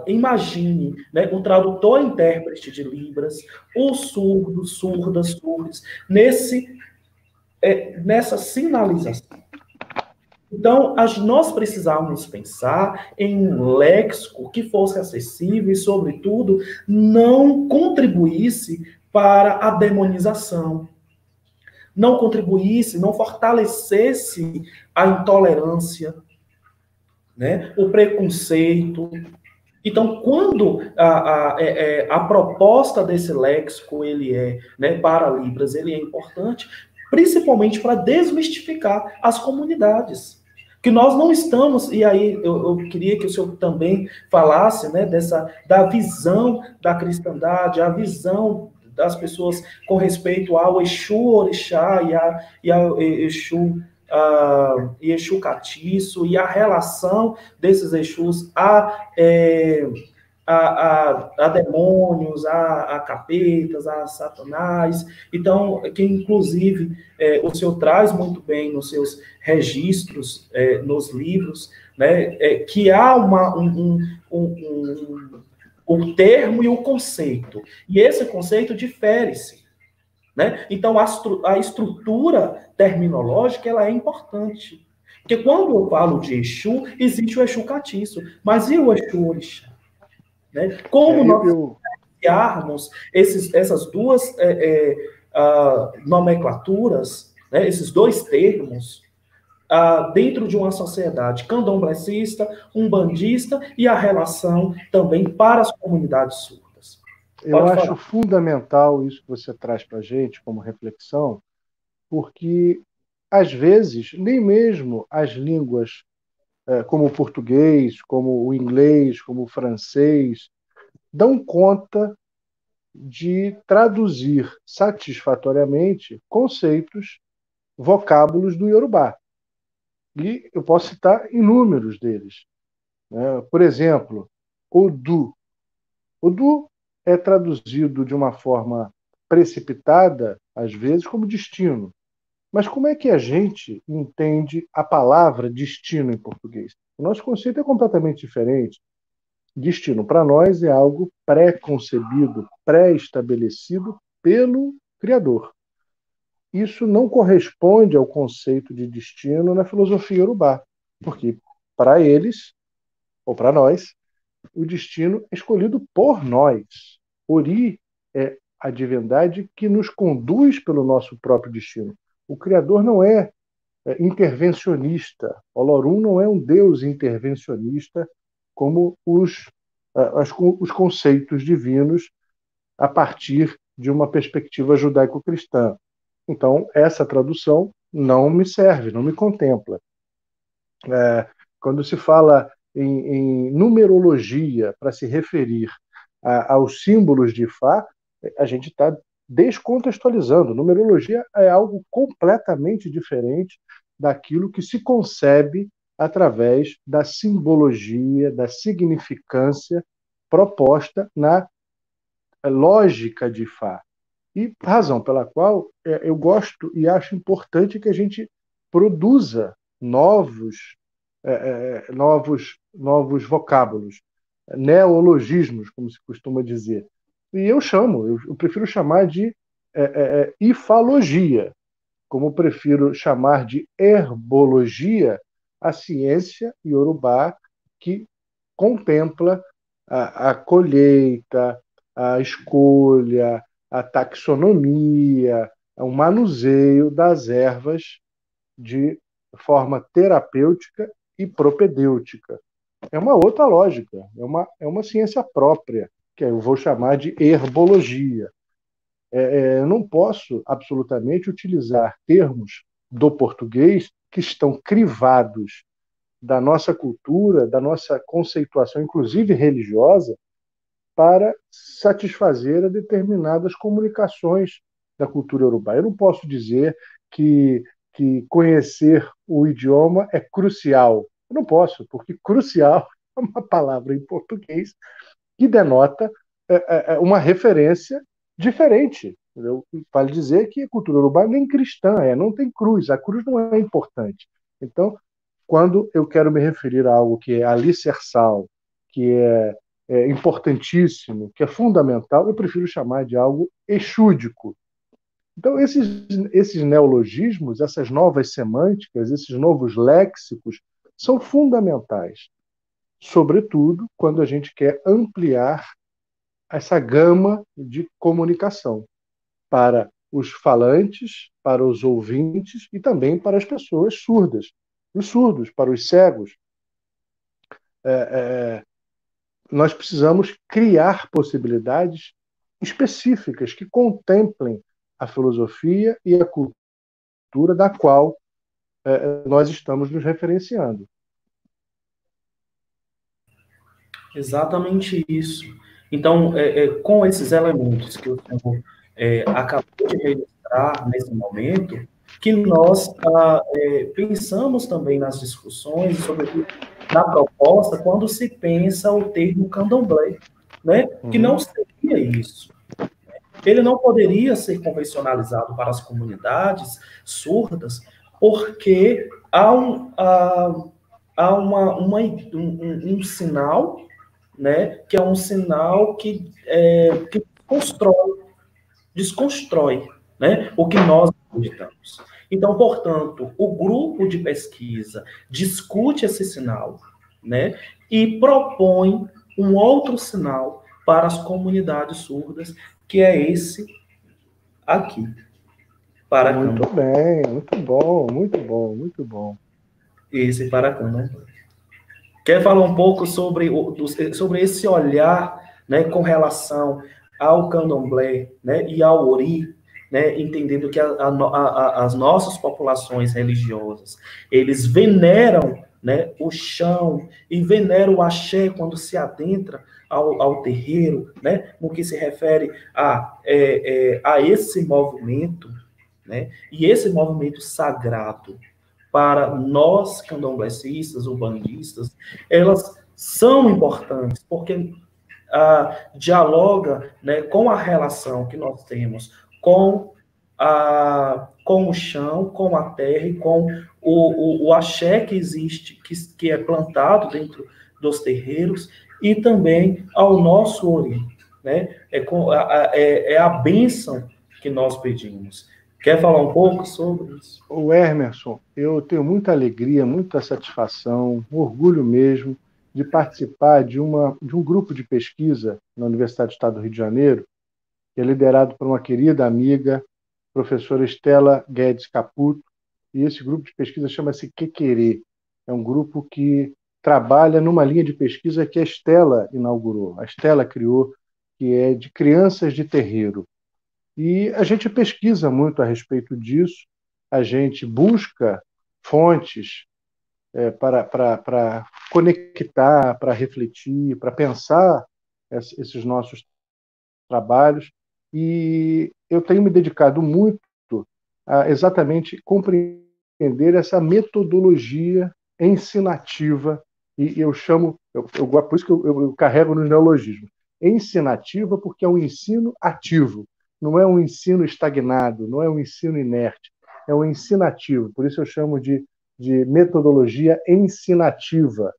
imagine, né, o tradutor e intérprete de Libras, os surdos, surdas, surdos, nessa sinalização. Então, nós precisávamos pensar em um léxico que fosse acessível e, sobretudo, não contribuísse para a demonização, não contribuísse, não fortalecesse a intolerância, né, o preconceito. Então, quando a proposta desse léxico né, para Libras, ele é importante, principalmente para desmistificar as comunidades. Que nós não estamos, e aí eu queria que o senhor também falasse, né, da visão da cristandade, a visão das pessoas com respeito ao Exu Orixá e ao Exu Exu Catiço e a relação desses Exus a demônios, a capetas, a satanás. Então, que inclusive o senhor traz muito bem nos seus registros, nos livros, né, que há o termo e o conceito. E esse conceito difere-se. Né? Então, a estrutura terminológica ela é importante. Porque quando eu falo de Exu, existe o Exu Catiço, mas e o Exu Orixá? Né? Como nós diferenciarmos essas duas nomenclaturas, né? Esses dois termos, dentro de uma sociedade candomblecista, umbandista e a relação também para as comunidades surdas? Eu acho fundamental isso que você traz para a gente como reflexão, porque, às vezes, nem mesmo as línguas como o português, como o inglês, como o francês, dão conta de traduzir satisfatoriamente conceitos, vocábulos do Iorubá. E eu posso citar inúmeros deles. Por exemplo, Odu. Odu é traduzido de uma forma precipitada, às vezes, como destino. Mas como é que a gente entende a palavra destino em português? O nosso conceito é completamente diferente. Destino para nós é algo pré-concebido, pré-estabelecido pelo Criador. Isso não corresponde ao conceito de destino na filosofia iorubá, porque para eles, ou para nós, o destino é escolhido por nós. Ori é a divindade que nos conduz pelo nosso próprio destino. O Criador não é intervencionista. Olorum não é um Deus intervencionista como os conceitos divinos a partir de uma perspectiva judaico-cristã. Então, essa tradução não me serve, não me contempla. Quando se fala em numerologia para se referir aos símbolos de Fá, a gente está descontextualizando. Numerologia é algo completamente diferente daquilo que se concebe através da simbologia, da significância proposta na lógica de Fá. E razão pela qual eu gosto e acho importante que a gente produza novos vocábulos, neologismos, como se costuma dizer. E eu prefiro chamar de ifalogia, como prefiro chamar de herbologia a ciência iorubá que contempla a colheita, a escolha, a taxonomia, o manuseio das ervas de forma terapêutica e propedêutica. É uma outra lógica, é uma ciência própria, que eu vou chamar de herbologia. Eu não posso absolutamente utilizar termos do português que estão crivados da nossa cultura, da nossa conceituação, inclusive religiosa, para satisfazer a determinadas comunicações da cultura iorubá. Eu não posso dizer que conhecer o idioma é crucial. Eu não posso, porque crucial é uma palavra em português que denota uma referência diferente. Vale dizer que a cultura iorubá nem cristã é, não tem cruz, a cruz não é importante. Então, quando eu quero me referir a algo que é alicerçal, que é importantíssimo, que é fundamental, eu prefiro chamar de algo exúdico. Então, esses neologismos, essas novas semânticas, esses novos léxicos, são fundamentais, sobretudo quando a gente quer ampliar essa gama de comunicação para os falantes, para os ouvintes e também para as pessoas surdas. Os surdos, para os cegos. Nós precisamos criar possibilidades específicas que contemplem a filosofia e a cultura da qual nós estamos nos referenciando. Exatamente isso. Então, com esses elementos que o senhor acabou de registrar nesse momento, que nós pensamos também nas discussões, sobretudo na proposta, quando se pensa o termo candomblé, né? Que não seria isso. Ele não poderia ser convencionalizado para as comunidades surdas, porque há um sinal, né, que é um sinal que desconstrói, né, o que nós acreditamos. Então, portanto, o grupo de pesquisa discute esse sinal, né, e propõe um outro sinal para as comunidades surdas, que é esse aqui, para Muito bem, muito bom, muito bom, muito bom. Esse para Candomblé. Quer falar um pouco sobre esse olhar, né, com relação ao candomblé, né, e ao ori, né, entendendo que as nossas populações religiosas, eles veneram, né, o chão e veneram o axé quando se adentra ao terreiro, né, no que se refere a esse movimento, né, e esse movimento sagrado, para nós candomblecistas, ubandistas, elas são importantes, porque dialoga, né, com a relação que nós temos com o chão, com a terra e com o axé que existe, que é plantado dentro dos terreiros, e também ao nosso ori, né? É a bênção que nós pedimos. Quer falar um pouco sobre isso? O Emerson, eu tenho muita alegria, muita satisfação, orgulho mesmo de participar de um grupo de pesquisa na Universidade do Estado do Rio de Janeiro, que é liderado por uma querida amiga, professora Estela Guedes Caputo, e esse grupo de pesquisa chama-se Quequerê. É um grupo que trabalha numa linha de pesquisa que a Estela inaugurou, a Estela criou, que é de crianças de terreiro. E a gente pesquisa muito a respeito disso, a gente busca fontes para conectar, para refletir, para pensar esses nossos trabalhos. E eu tenho me dedicado muito a exatamente compreender essa metodologia ensinativa, e eu chamo, por isso que eu carrego nos neologismos, ensinativa porque é um ensino ativo, não é um ensino estagnado, não é um ensino inerte, é um ensinativo, por isso eu chamo de metodologia ensinativa,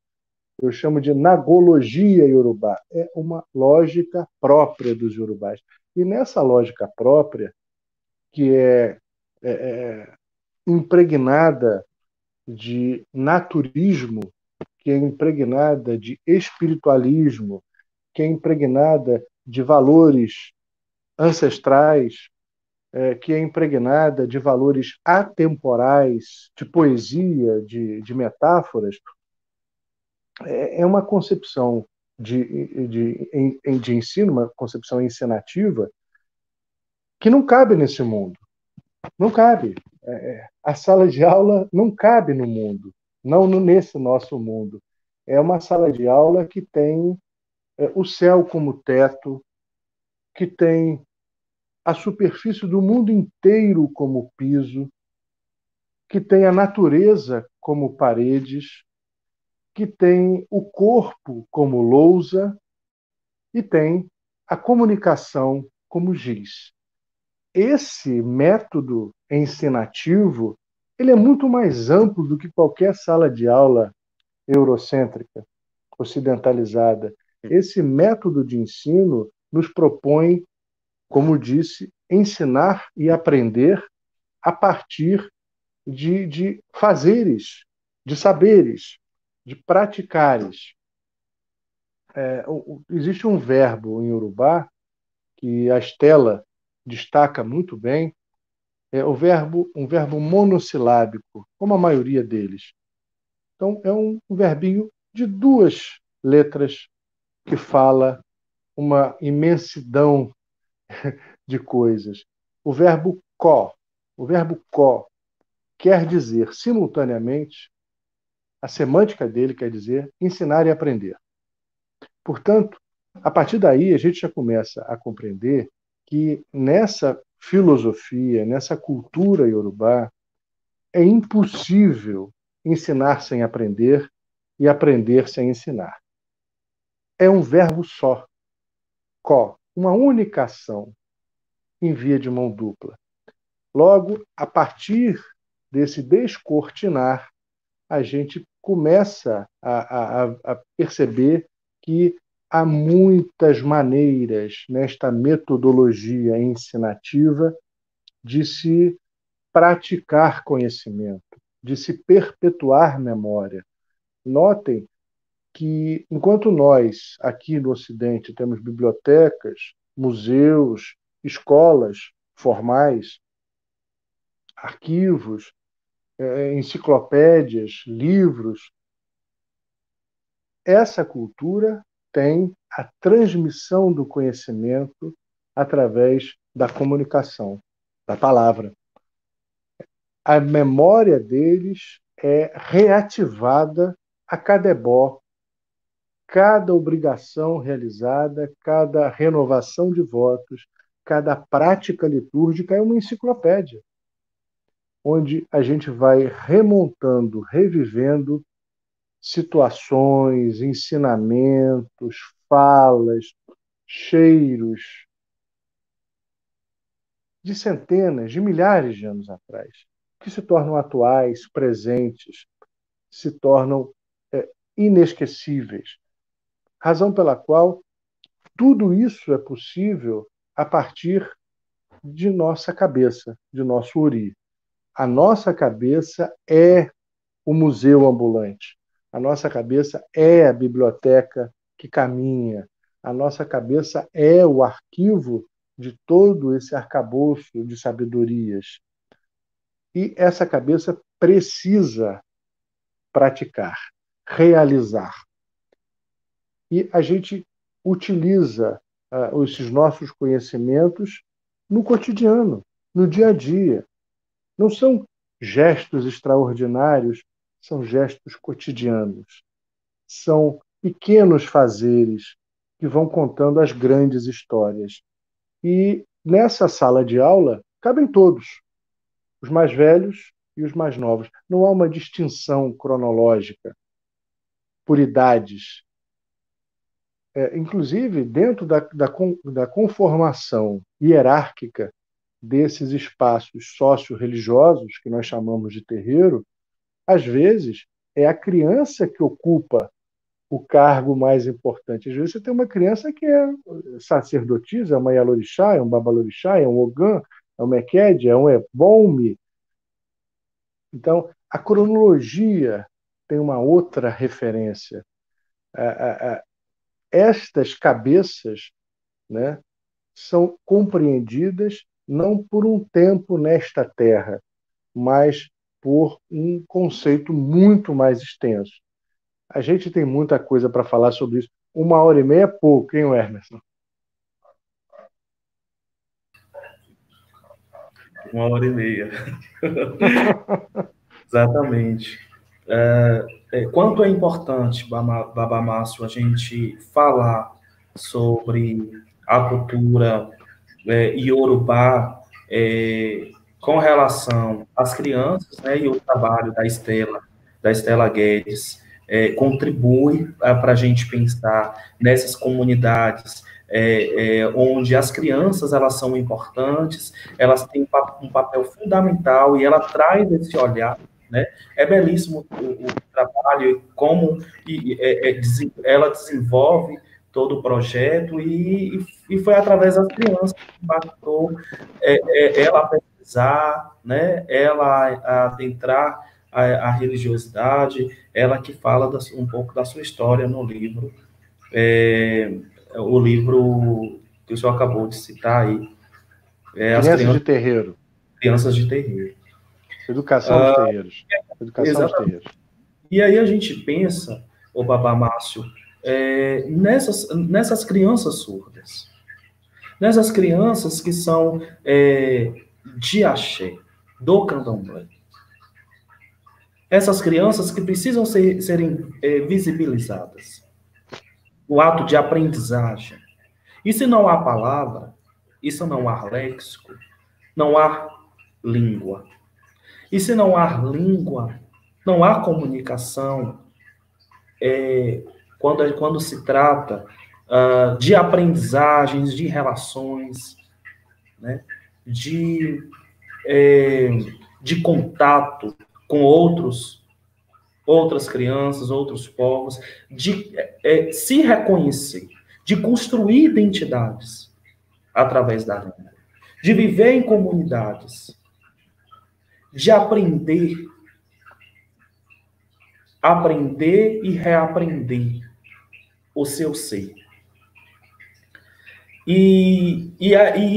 eu chamo de nagologia iorubá, é uma lógica própria dos iorubás. E nessa lógica própria, que é impregnada de naturismo, que é impregnada de espiritualismo, que é impregnada de valores ancestrais, que é impregnada de valores atemporais, de poesia, de metáforas, é uma concepção de ensino, uma concepção ensinativa que não cabe nesse mundo. Não cabe. A sala de aula não cabe no mundo, não nesse nosso mundo. É uma sala de aula que tem o céu como teto, que tem a superfície do mundo inteiro como piso, que tem a natureza como paredes, que tem o corpo como lousa e tem a comunicação como giz. Esse método ensinativo, ele é muito mais amplo do que qualquer sala de aula eurocêntrica, ocidentalizada. Esse método de ensino nos propõe, como disse, ensinar e aprender a partir de fazeres, de saberes, de praticares. Existe um verbo em Urubá que a Estela destaca muito bem, é um verbo monossilábico, como a maioria deles. Então, é um verbinho de duas letras que fala uma imensidão de coisas. O verbo có. O verbo có quer dizer, simultaneamente, a semântica dele quer dizer ensinar e aprender. Portanto, a partir daí, a gente já começa a compreender que nessa filosofia, nessa cultura iorubá, é impossível ensinar sem aprender e aprender sem ensinar. É um verbo só, có, uma única ação em via de mão dupla. Logo, a partir desse descortinar, a gente começa a perceber que há muitas maneiras nesta metodologia ensinativa de se praticar conhecimento, de se perpetuar memória. Notem que, enquanto nós, aqui no Ocidente, temos bibliotecas, museus, escolas formais, arquivos, enciclopédias, livros, essa cultura tem a transmissão do conhecimento através da comunicação, da palavra. A memória deles é reativada a cada ebó, cada obrigação realizada, cada renovação de votos, cada prática litúrgica é uma enciclopédia, onde a gente vai remontando, revivendo situações, ensinamentos, falas, cheiros de centenas, de milhares de anos atrás, que se tornam atuais, presentes, se tornam inesquecíveis. Razão pela qual tudo isso é possível a partir de nossa cabeça, de nosso ori. A nossa cabeça é o museu ambulante. A nossa cabeça é a biblioteca que caminha. A nossa cabeça é o arquivo de todo esse arcabouço de sabedorias. E essa cabeça precisa praticar, realizar. E a gente utiliza esses nossos conhecimentos no cotidiano, no dia a dia. Não são gestos extraordinários, são gestos cotidianos. São pequenos fazeres que vão contando as grandes histórias. E nessa sala de aula cabem todos, os mais velhos e os mais novos. Não há uma distinção cronológica por idades. Inclusive, dentro da conformação hierárquica desses espaços socio-religiosos, que nós chamamos de terreiro, às vezes é a criança que ocupa o cargo mais importante. Às vezes você tem uma criança que é sacerdotisa, é uma Yalorixá, é um Babalorixá, é um Ogã, é um Mekede, é um Ebonme. Então, a cronologia tem uma outra referência. Estas cabeças, né, são compreendidas não por um tempo nesta terra, mas por um conceito muito mais extenso. A gente tem muita coisa para falar sobre isso. 1h30 é pouco, hein, Emerson? 1h30. Exatamente. Quanto é importante, Baba Márcio, a gente falar sobre a cultura iorubá com relação às crianças, né, e o trabalho da Estela Guedes, contribui para a gente pensar nessas comunidades onde as crianças elas são importantes, elas têm um papel fundamental e ela traz esse olhar, né? É belíssimo o trabalho e como ela desenvolve todo o projeto e foi através das crianças que impactou ela a pesquisar, né? Ela a adentrar a religiosidade, ela que fala um pouco da sua história no livro. O livro que o senhor acabou de citar aí, As Crianças de Terreiro. Crianças de Terreiro. Educação dos Terreiros. Educação dos Exatamente. Terreiros. E aí a gente pensa, o Babá Márcio, nessas crianças surdas, nessas crianças que são de axé, do candomblé. Essas crianças que precisam serem visibilizadas. O ato de aprendizagem. E se não há palavra, e se não há léxico, não há língua. E se não há língua, não há comunicação. Quando se trata de aprendizagens, de relações, né, de contato com outras crianças, outros povos, de se reconhecer, de construir identidades através da língua, de viver em comunidades, de aprender e reaprender o seu ser. E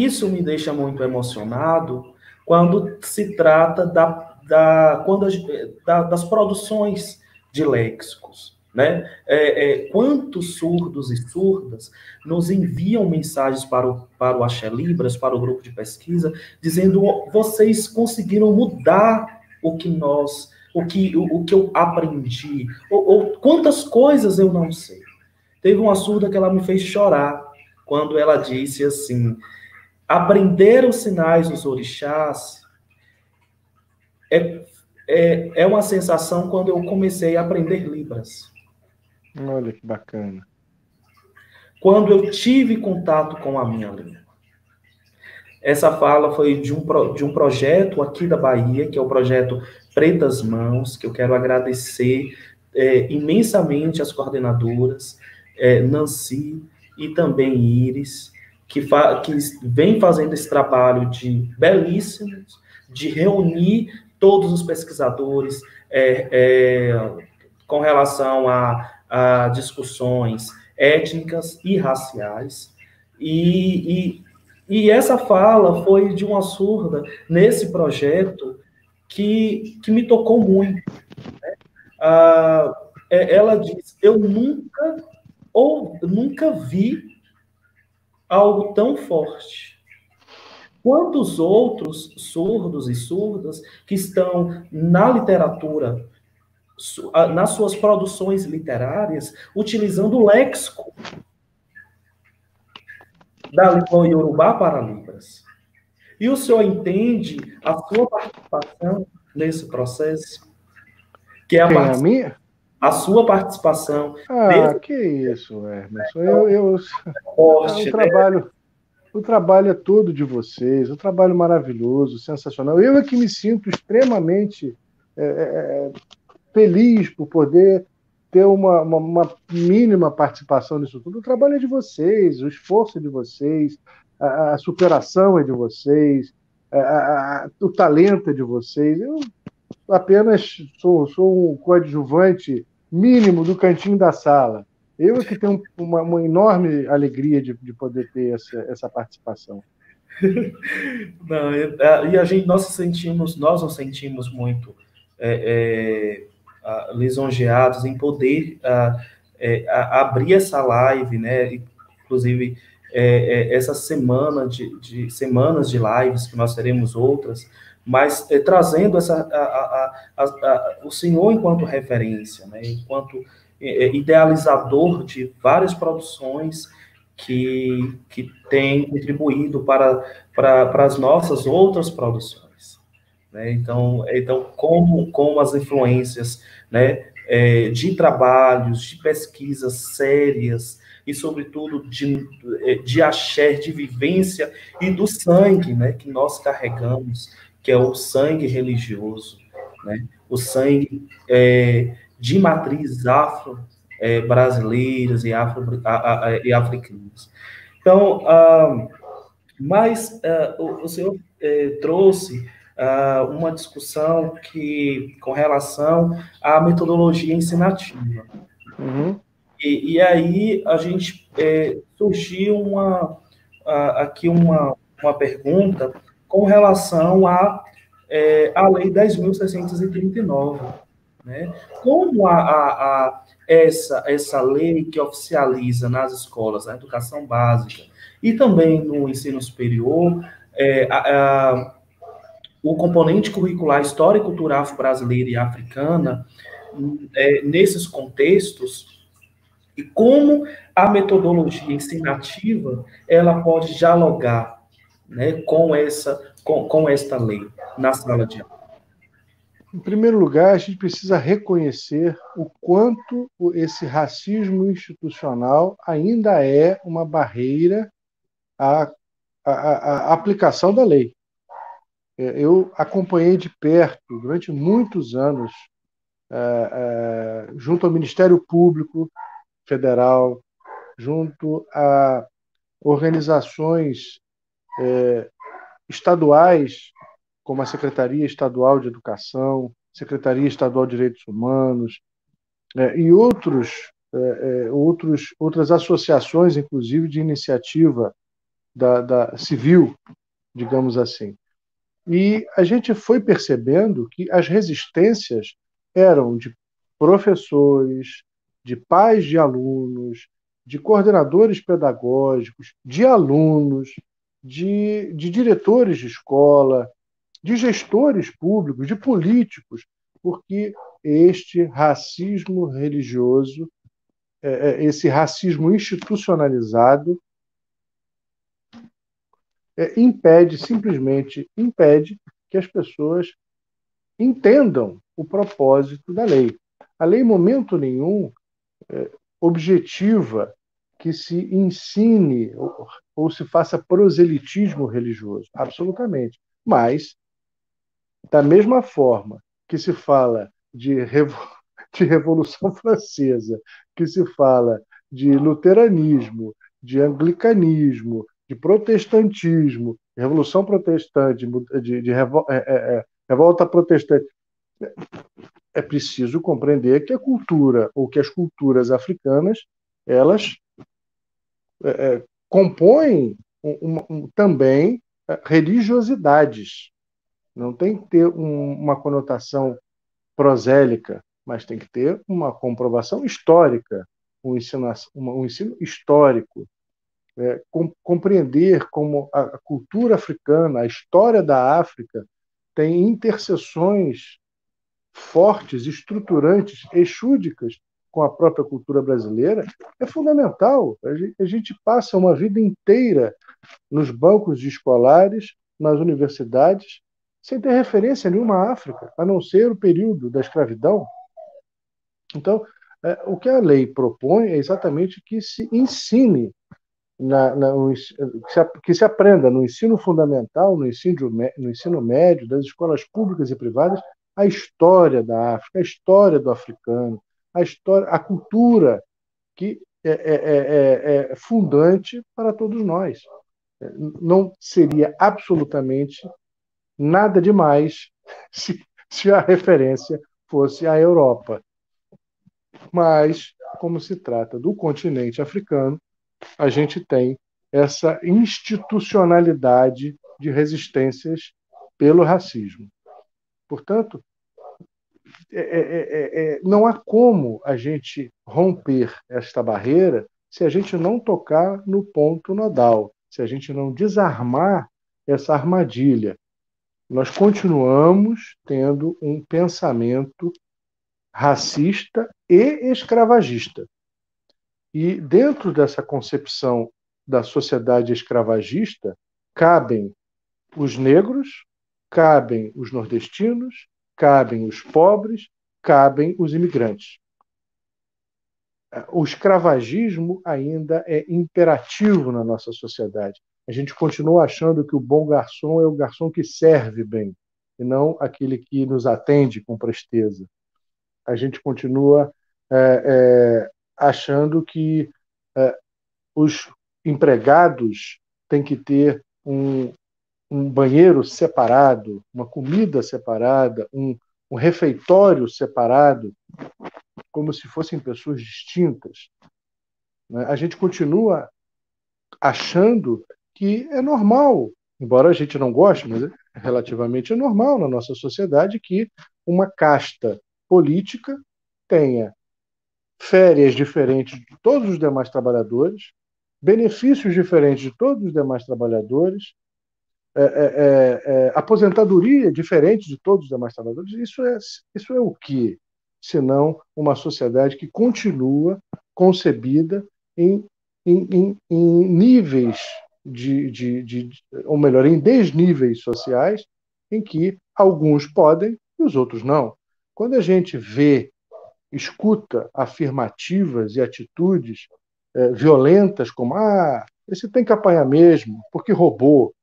isso me deixa muito emocionado quando se trata das produções de léxicos, né? Quantos surdos e surdas nos enviam mensagens para o Axé Libras, para o grupo de pesquisa, dizendo: vocês conseguiram mudar o que eu aprendi, ou quantas coisas eu não sei. Teve uma surda que ela me fez chorar quando ela disse assim: aprender os sinais dos orixás é uma sensação quando eu comecei a aprender Libras. Olha que bacana. Quando eu tive contato com a minha língua. Essa fala foi de um projeto aqui da Bahia, que é o projeto Pretas Mãos, que eu quero agradecer imensamente às coordenadoras, Nancy e também Iris, que vem fazendo esse trabalho belíssimos, de reunir todos os pesquisadores com relação a discussões étnicas e raciais. E essa fala foi de uma surda nesse projeto que me tocou muito. Né? Ela diz: eu nunca vi algo tão forte. Quantos outros surdos e surdas que estão na literatura, nas suas produções literárias, utilizando o léxico da língua iorubá para Libras. E o senhor entende a sua participação nesse processo? Que é a sua participação. Que isso, Hermes. O trabalho é todo de vocês, um trabalho maravilhoso, sensacional. Eu é que me sinto extremamente feliz por poder ter uma mínima participação nisso tudo. O trabalho é de vocês, o esforço é de vocês, a superação é de vocês, o talento é de vocês. Eu apenas sou um coadjuvante mínimo do cantinho da sala. Eu é que tenho uma enorme alegria de poder ter essa participação. Não, e nós nos sentimos muito lisonjeados em poder abrir essa live, né? Inclusive essa semana semanas de lives, que nós teremos outras, mas trazendo o senhor enquanto referência, né? Enquanto idealizador de várias produções que tem contribuído para as nossas outras produções. Né? Então como as influências, né, de trabalhos, de pesquisas sérias, e, sobretudo, de axé, de vivência e do sangue, né, que nós carregamos, que é o sangue religioso, né, o sangue de matrizes afro-brasileiras e africanas. Então, o senhor trouxe uma discussão com relação à metodologia ensinativa. Uhum. E aí a gente surgiu aqui uma pergunta com relação à Lei 10.639, né? Como essa lei que oficializa nas escolas a educação básica e também no ensino superior o componente curricular história e cultura afro-brasileira e africana, nesses contextos, e como a metodologia ensinativa ela pode dialogar, né, com esta lei na sala de aula. Em primeiro lugar, a gente precisa reconhecer o quanto esse racismo institucional ainda é uma barreira à aplicação da lei. Eu acompanhei de perto, durante muitos anos, junto ao Ministério Público Federal, junto a organizações estaduais, como a Secretaria Estadual de Educação, Secretaria Estadual de Direitos Humanos, e outras associações, inclusive de iniciativa da civil, digamos assim. E a gente foi percebendo que as resistências eram de professores, de pais de alunos, de coordenadores pedagógicos, de alunos, de diretores de escola, de gestores públicos, de políticos, porque este racismo religioso, esse racismo institucionalizado, simplesmente impede que as pessoas entendam o propósito da lei. A lei, em momento nenhum, objetiva que se ensine ou se faça proselitismo religioso. Absolutamente. Mas, da mesma forma que se fala de Revolução Francesa, que se fala de luteranismo, de anglicanismo, de protestantismo, Revolução Protestante, revolta protestante, é preciso compreender que a cultura, ou que as culturas africanas, elas compõem também religiosidades. Não tem que ter uma conotação prosélica, mas tem que ter uma comprovação histórica, um ensino histórico. Compreender como a cultura africana, a história da África, tem interseções fortes, estruturantes, exúdicas com a própria cultura brasileira, é fundamental. A gente passa uma vida inteira nos bancos escolares, nas universidades, sem ter referência nenhuma à África, a não ser o período da escravidão. Então, o que a lei propõe é exatamente que se ensine, que se aprenda no ensino fundamental, no ensino médio, das escolas públicas e privadas, a história da África, a história do africano, a cultura que é fundante para todos nós. Não seria absolutamente nada demais se a referência fosse a Europa. Mas, como se trata do continente africano, a gente tem essa institucionalidade de resistências pelo racismo. Portanto, não há como a gente romper esta barreira se a gente não tocar no ponto nodal, se a gente não desarmar essa armadilha. Nós continuamos tendo um pensamento racista e escravagista. E dentro dessa concepção da sociedade escravagista cabem os negros, cabem os nordestinos, cabem os pobres, cabem os imigrantes. O escravagismo ainda é imperativo na nossa sociedade. A gente continua achando que o bom garçom é o garçom que serve bem, e não aquele que nos atende com presteza. A gente continua achando que os empregados têm que ter um banheiro separado, uma comida separada, um refeitório separado, como se fossem pessoas distintas. A gente continua achando que é normal, embora a gente não goste, mas é relativamente normal na nossa sociedade que uma casta política tenha férias diferentes de todos os demais trabalhadores, benefícios diferentes de todos os demais trabalhadores, aposentadoria diferente de todos os demais trabalhadores. Isso é o quê? Senão uma sociedade que continua concebida em níveis ou melhor, em desníveis sociais, em que alguns podem e os outros não. Quando a gente escuta afirmativas e atitudes violentas, como esse tem que apanhar mesmo, porque roubou.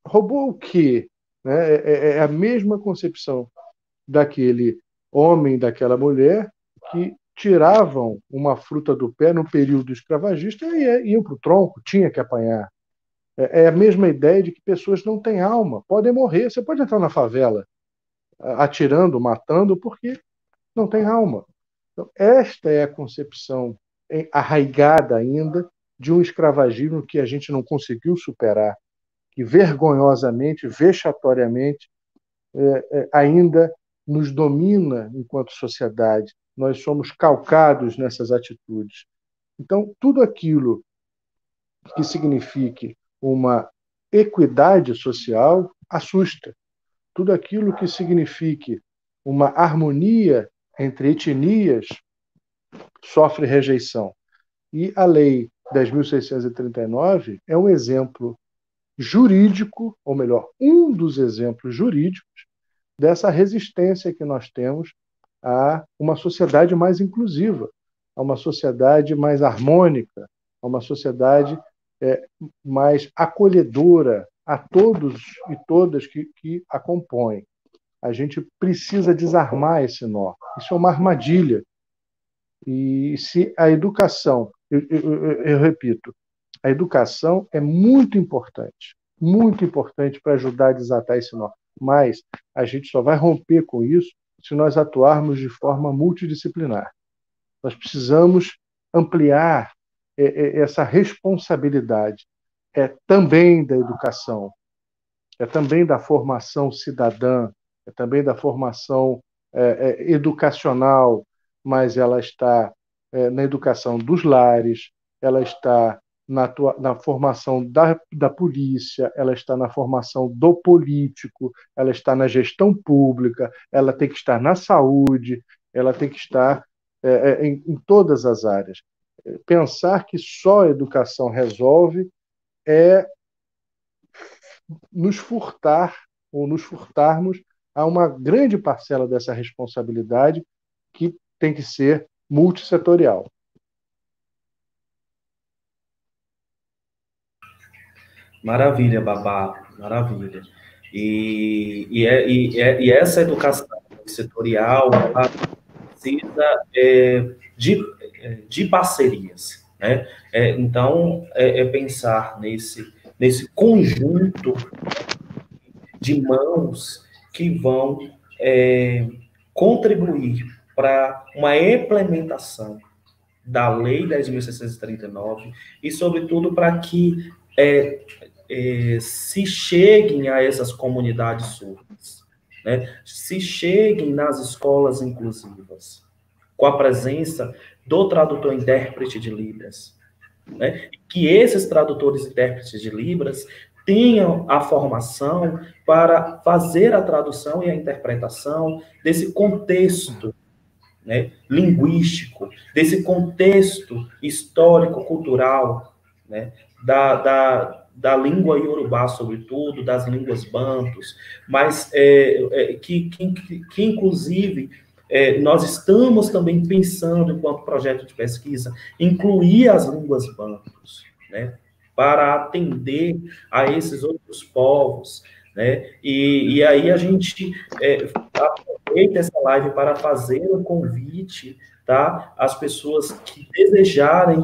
Roubou o quê? É a mesma concepção daquele homem, daquela mulher, que tiravam uma fruta do pé no período escravagista e iam para o tronco, tinha que apanhar. É a mesma ideia de que pessoas não têm alma, podem morrer. Você pode entrar na favela atirando, matando, porque não tem alma. Então, esta é a concepção arraigada ainda de um escravagismo que a gente não conseguiu superar, que vergonhosamente, vexatoriamente, ainda nos domina enquanto sociedade. Nós somos calcados nessas atitudes. Então, tudo aquilo que signifique uma equidade social assusta. Tudo aquilo que signifique uma harmonia entre etnias sofre rejeição. E a Lei 10.639 é um exemplo jurídico, ou melhor, um dos exemplos jurídicos dessa resistência que nós temos a uma sociedade mais inclusiva, a uma sociedade mais harmônica, a uma sociedade mais acolhedora a todos e todas que a compõem. A gente precisa desarmar esse nó. Isso é uma armadilha. E se a educação, eu repito, a educação é muito importante para ajudar a desatar esse nó. Mas a gente só vai romper com isso se nós atuarmos de forma multidisciplinar. Nós precisamos ampliar essa responsabilidade. É também da educação, é também da formação cidadã, é também da formação educacional, mas ela está na educação dos lares, ela está na formação da polícia, ela está na formação do político, ela está na gestão pública, ela tem que estar na saúde, ela tem que estar em todas as áreas. Pensar que só a educação resolve é nos furtar ou nos furtarmos a uma grande parcela dessa responsabilidade que tem que ser multissetorial. Maravilha, Babá, maravilha. E essa educação setorial precisa de parcerias, né? Então, pensar nesse conjunto de mãos que vão contribuir para uma implementação da Lei 10.639 e, sobretudo, para que se cheguem a essas comunidades surdas, né? Se cheguem nas escolas inclusivas, com a presença do tradutor-intérprete de Libras, né? Que esses tradutores-intérpretes de Libras tenham a formação para fazer a tradução e a interpretação desse contexto, né, linguístico, desse contexto histórico-cultural, né? Da língua iorubá, sobretudo, das línguas bantus, mas que inclusive, nós estamos também pensando, enquanto projeto de pesquisa, incluir as línguas bantus, né? Para atender a esses outros povos, né? E aí a gente aproveita essa live para fazer um convite, tá? Às pessoas que desejarem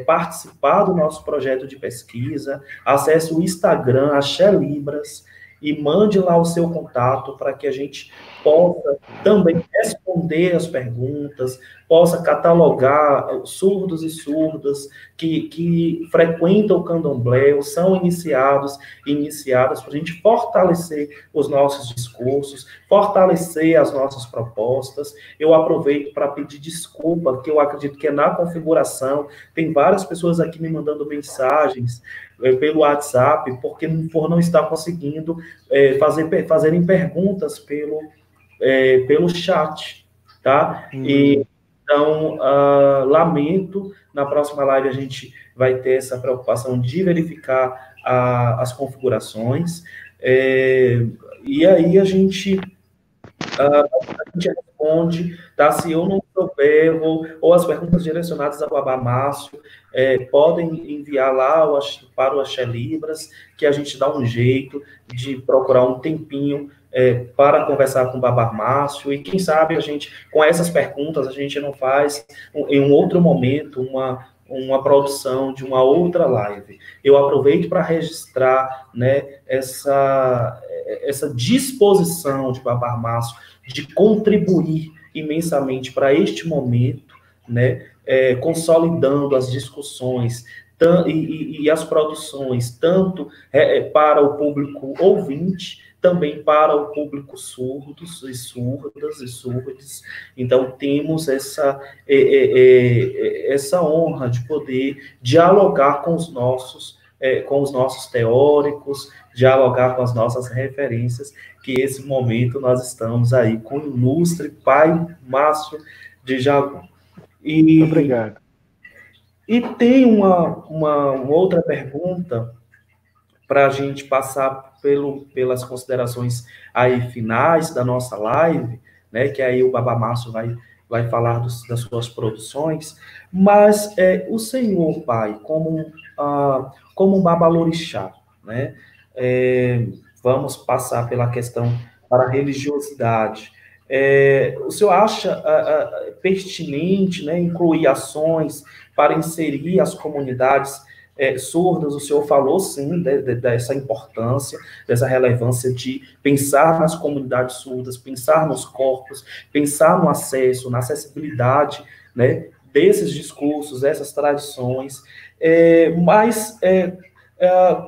participar do nosso projeto de pesquisa, acesse o Instagram, Axé Libras, e mande lá o seu contato para que a gente possa também responder as perguntas, possa catalogar surdos e surdas que frequentam o candomblé, ou são iniciados e iniciadas, para a gente fortalecer os nossos discursos, fortalecer as nossas propostas. Eu aproveito para pedir desculpa, que eu acredito que é na configuração, tem várias pessoas aqui me mandando mensagens pelo WhatsApp, por não estar conseguindo fazerem perguntas pelo chat, tá? Então, lamento, na próxima live a gente vai ter essa preocupação de verificar as configurações, e aí a gente responde, tá? Se eu não souber, ou as perguntas direcionadas ao Babá Márcio, podem enviar lá para o Axé Libras, que a gente dá um jeito de procurar um tempinho para conversar com o Babá Márcio, e quem sabe a gente, com essas perguntas, a gente não faz, em um outro momento, uma produção de uma outra live. Eu aproveito para registrar, né, essa disposição de Babá Márcio de contribuir imensamente para este momento, né, consolidando as discussões e as produções, tanto para o público ouvinte, também para o público surdos e surdas e surdes. Então, temos essa honra de poder dialogar com os nossos teóricos, dialogar com as nossas referências, que esse momento nós estamos aí com o ilustre pai Márcio de Jaguar. Obrigado. E tem uma outra pergunta para a gente passar pelas considerações aí finais da nossa live, né, que aí o Babá Márcio vai falar das suas produções, mas o senhor, pai, como um babalorixá, né, vamos passar pela questão para a religiosidade. O senhor acha pertinente, né, incluir ações para inserir as comunidades surdas? O senhor falou, sim, dessa importância, dessa relevância de pensar nas comunidades surdas, pensar nos corpos, pensar no acesso, na acessibilidade, né, desses discursos, dessas tradições, mas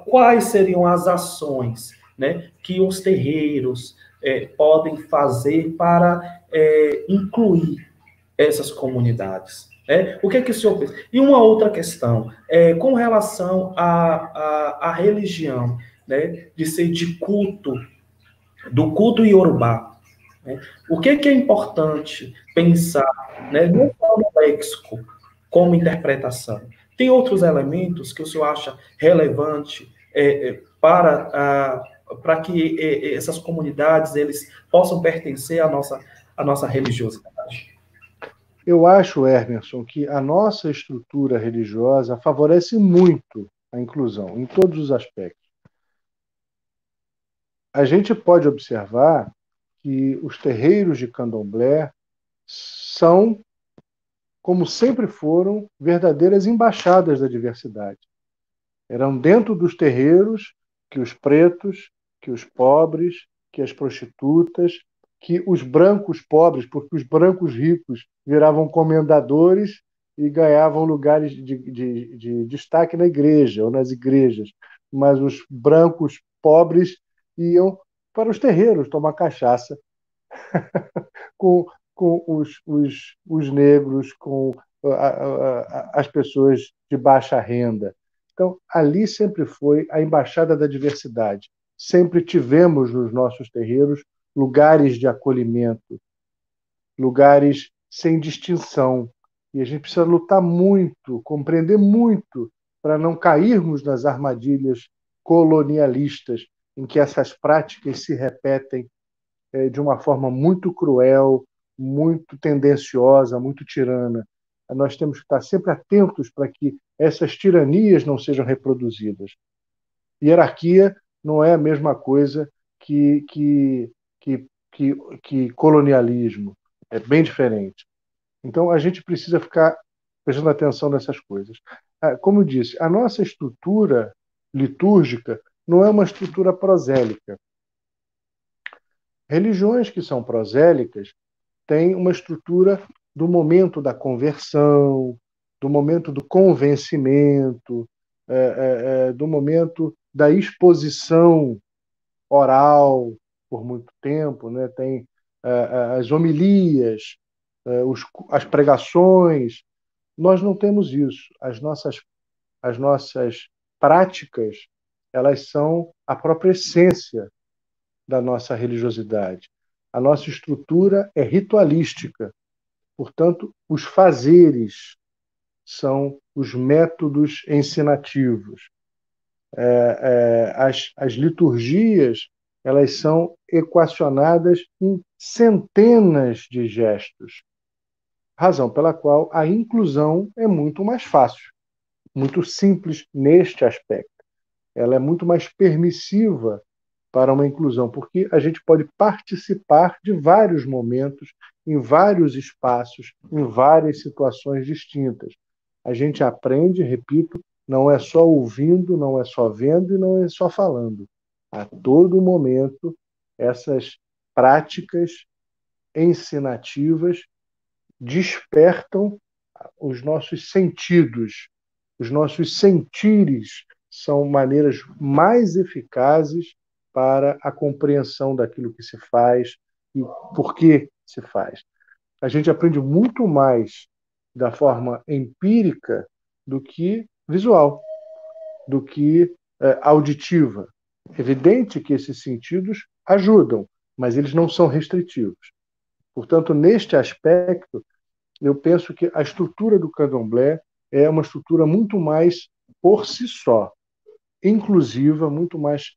quais seriam as ações, né, que os terreiros podem fazer para incluir essas comunidades? O que é que o senhor pensa? E uma outra questão, com relação à religião, né, de ser de culto, do culto iorubá, né, o que é importante pensar, né, não só no léxico, como interpretação? Tem outros elementos que o senhor acha relevante para que essas comunidades eles possam pertencer à nossa religiosidade? Eu acho, Emerson, que a nossa estrutura religiosa favorece muito a inclusão, em todos os aspectos. A gente pode observar que os terreiros de candomblé são, como sempre foram, verdadeiras embaixadas da diversidade. Eram dentro dos terreiros que os pretos, que os pobres, que as prostitutas, que os brancos pobres, porque os brancos ricos viravam comendadores e ganhavam lugares de destaque na igreja ou nas igrejas, mas os brancos pobres iam para os terreiros tomar cachaça com, os negros, com as pessoas de baixa renda. Então, ali sempre foi a embaixada da diversidade. Sempre tivemos nos nossos terreiros lugares de acolhimento, lugares sem distinção. E a gente precisa lutar muito, compreender muito para não cairmos nas armadilhas colonialistas em que essas práticas se repetem de uma forma muito cruel, muito tendenciosa, muito tirana. Nós temos que estar sempre atentos para que essas tiranias não sejam reproduzidas. Hierarquia não é a mesma coisa que colonialismo. É bem diferente. Então, a gente precisa ficar prestando atenção nessas coisas. Como eu disse, a nossa estrutura litúrgica não é uma estrutura prosélica. Religiões que são prosélicas têm uma estrutura do momento da conversão, do momento do convencimento, do momento da exposição oral por muito tempo, né? Tem as homilias, as pregações. Nós não temos isso. As nossas práticas, elas são a própria essência da nossa religiosidade. A nossa estrutura é ritualística. Portanto, os fazeres são os métodos ensinativos. As liturgias, elas são equacionadas em centenas de gestos, razão pela qual a inclusão é muito mais fácil, muito simples neste aspecto. Ela é muito mais permissiva para uma inclusão, porque a gente pode participar de vários momentos, em vários espaços, em várias situações distintas. A gente aprende, repito, não é só ouvindo, não é só vendo e não é só falando. A todo momento, essas práticas ensinativas despertam os nossos sentidos. Os nossos sentires são maneiras mais eficazes para a compreensão daquilo que se faz e por que se faz. A gente aprende muito mais da forma empírica do que visual, do que auditiva. É evidente que esses sentidos ajudam, mas eles não são restritivos. Portanto, neste aspecto, eu penso que a estrutura do candomblé é uma estrutura muito mais por si só, inclusiva, muito mais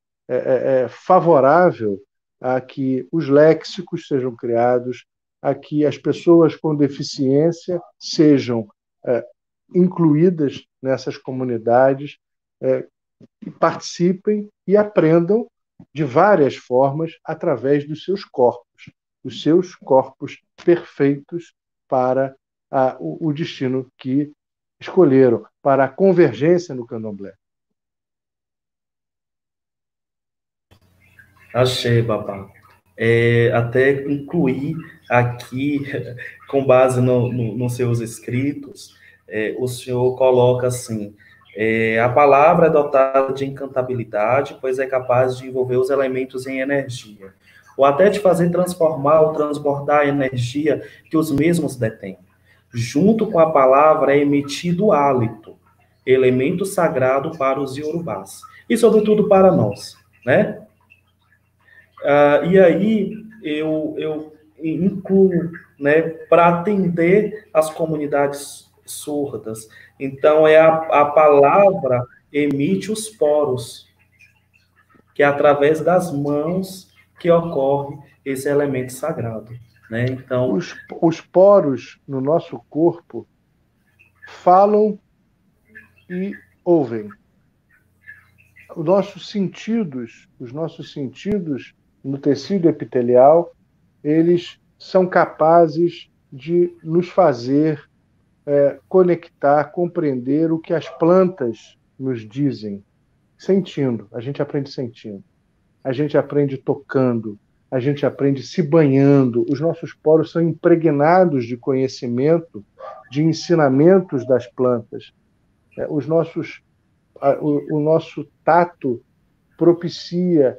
favorável a que os léxicos sejam criados, a que as pessoas com deficiência sejam incluídas nessas comunidades, e participem e aprendam de várias formas através dos seus corpos perfeitos para o destino que escolheram, para a convergência no candomblé. Achei, babá. Até incluir aqui, com base nos seus escritos, o senhor coloca assim: a palavra é dotada de encantabilidade, pois é capaz de envolver os elementos em energia, ou até de fazer transformar ou transbordar a energia que os mesmos detêm. Junto com a palavra é emitido o hálito, elemento sagrado para os iorubás, e sobretudo para nós, né? E aí eu incluo, né, para atender as comunidades surdas. Então, a palavra emite os poros, que é através das mãos que ocorre esse elemento sagrado. Né? Então, os poros no nosso corpo falam e ouvem. Os nossos sentidos no tecido epitelial, eles são capazes de nos fazer conectar, compreender o que as plantas nos dizem, sentindo. A gente aprende sentindo. A gente aprende tocando. A gente aprende se banhando. Os nossos poros são impregnados de conhecimento, de ensinamentos das plantas. O nosso tato propicia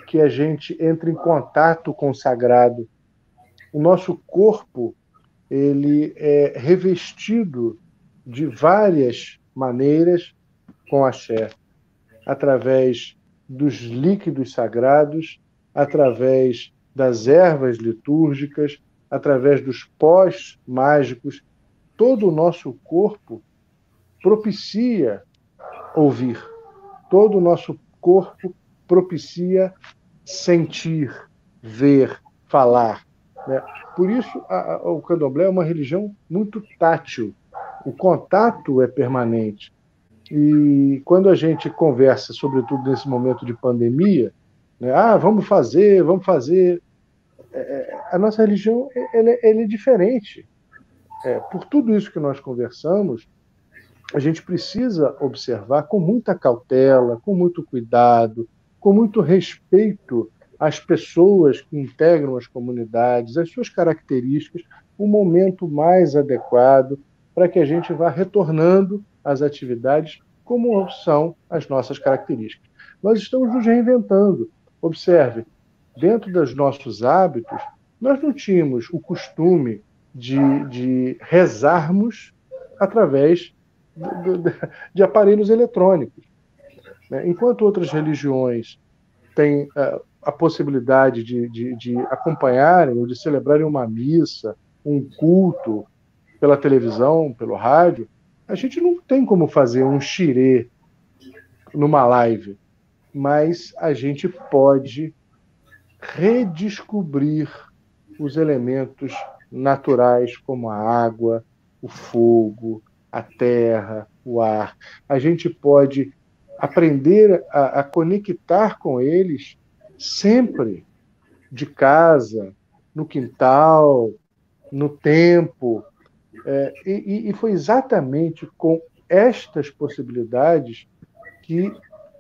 que a gente entre em contato com o sagrado. O nosso corpo ele é revestido de várias maneiras com axé, através dos líquidos sagrados, através das ervas litúrgicas, através dos pós mágicos. Todo o nosso corpo propicia ouvir. Todo o nosso corpo propicia sentir, ver, falar, né? Por isso, o candomblé é uma religião muito tátil. O contato é permanente. E quando a gente conversa, sobretudo nesse momento de pandemia, né, vamos fazer, vamos fazer. A nossa religião ela é diferente. Por tudo isso que nós conversamos, a gente precisa observar com muita cautela, com muito cuidado, com muito respeito às pessoas que integram as comunidades, às suas características, o momento mais adequado para que a gente vá retornando às atividades como são as nossas características. Nós estamos nos reinventando. Observe, dentro dos nossos hábitos, nós não tínhamos o costume de rezarmos através de aparelhos eletrônicos, né? Enquanto outras religiões têm a possibilidade de acompanharem ou de celebrarem uma missa, um culto pela televisão, pelo rádio, a gente não tem como fazer um xirê numa live, mas a gente pode redescobrir os elementos naturais como a água, o fogo, a terra, o ar. A gente pode aprender a conectar com eles sempre, de casa, no quintal, no tempo. E foi exatamente com estas possibilidades que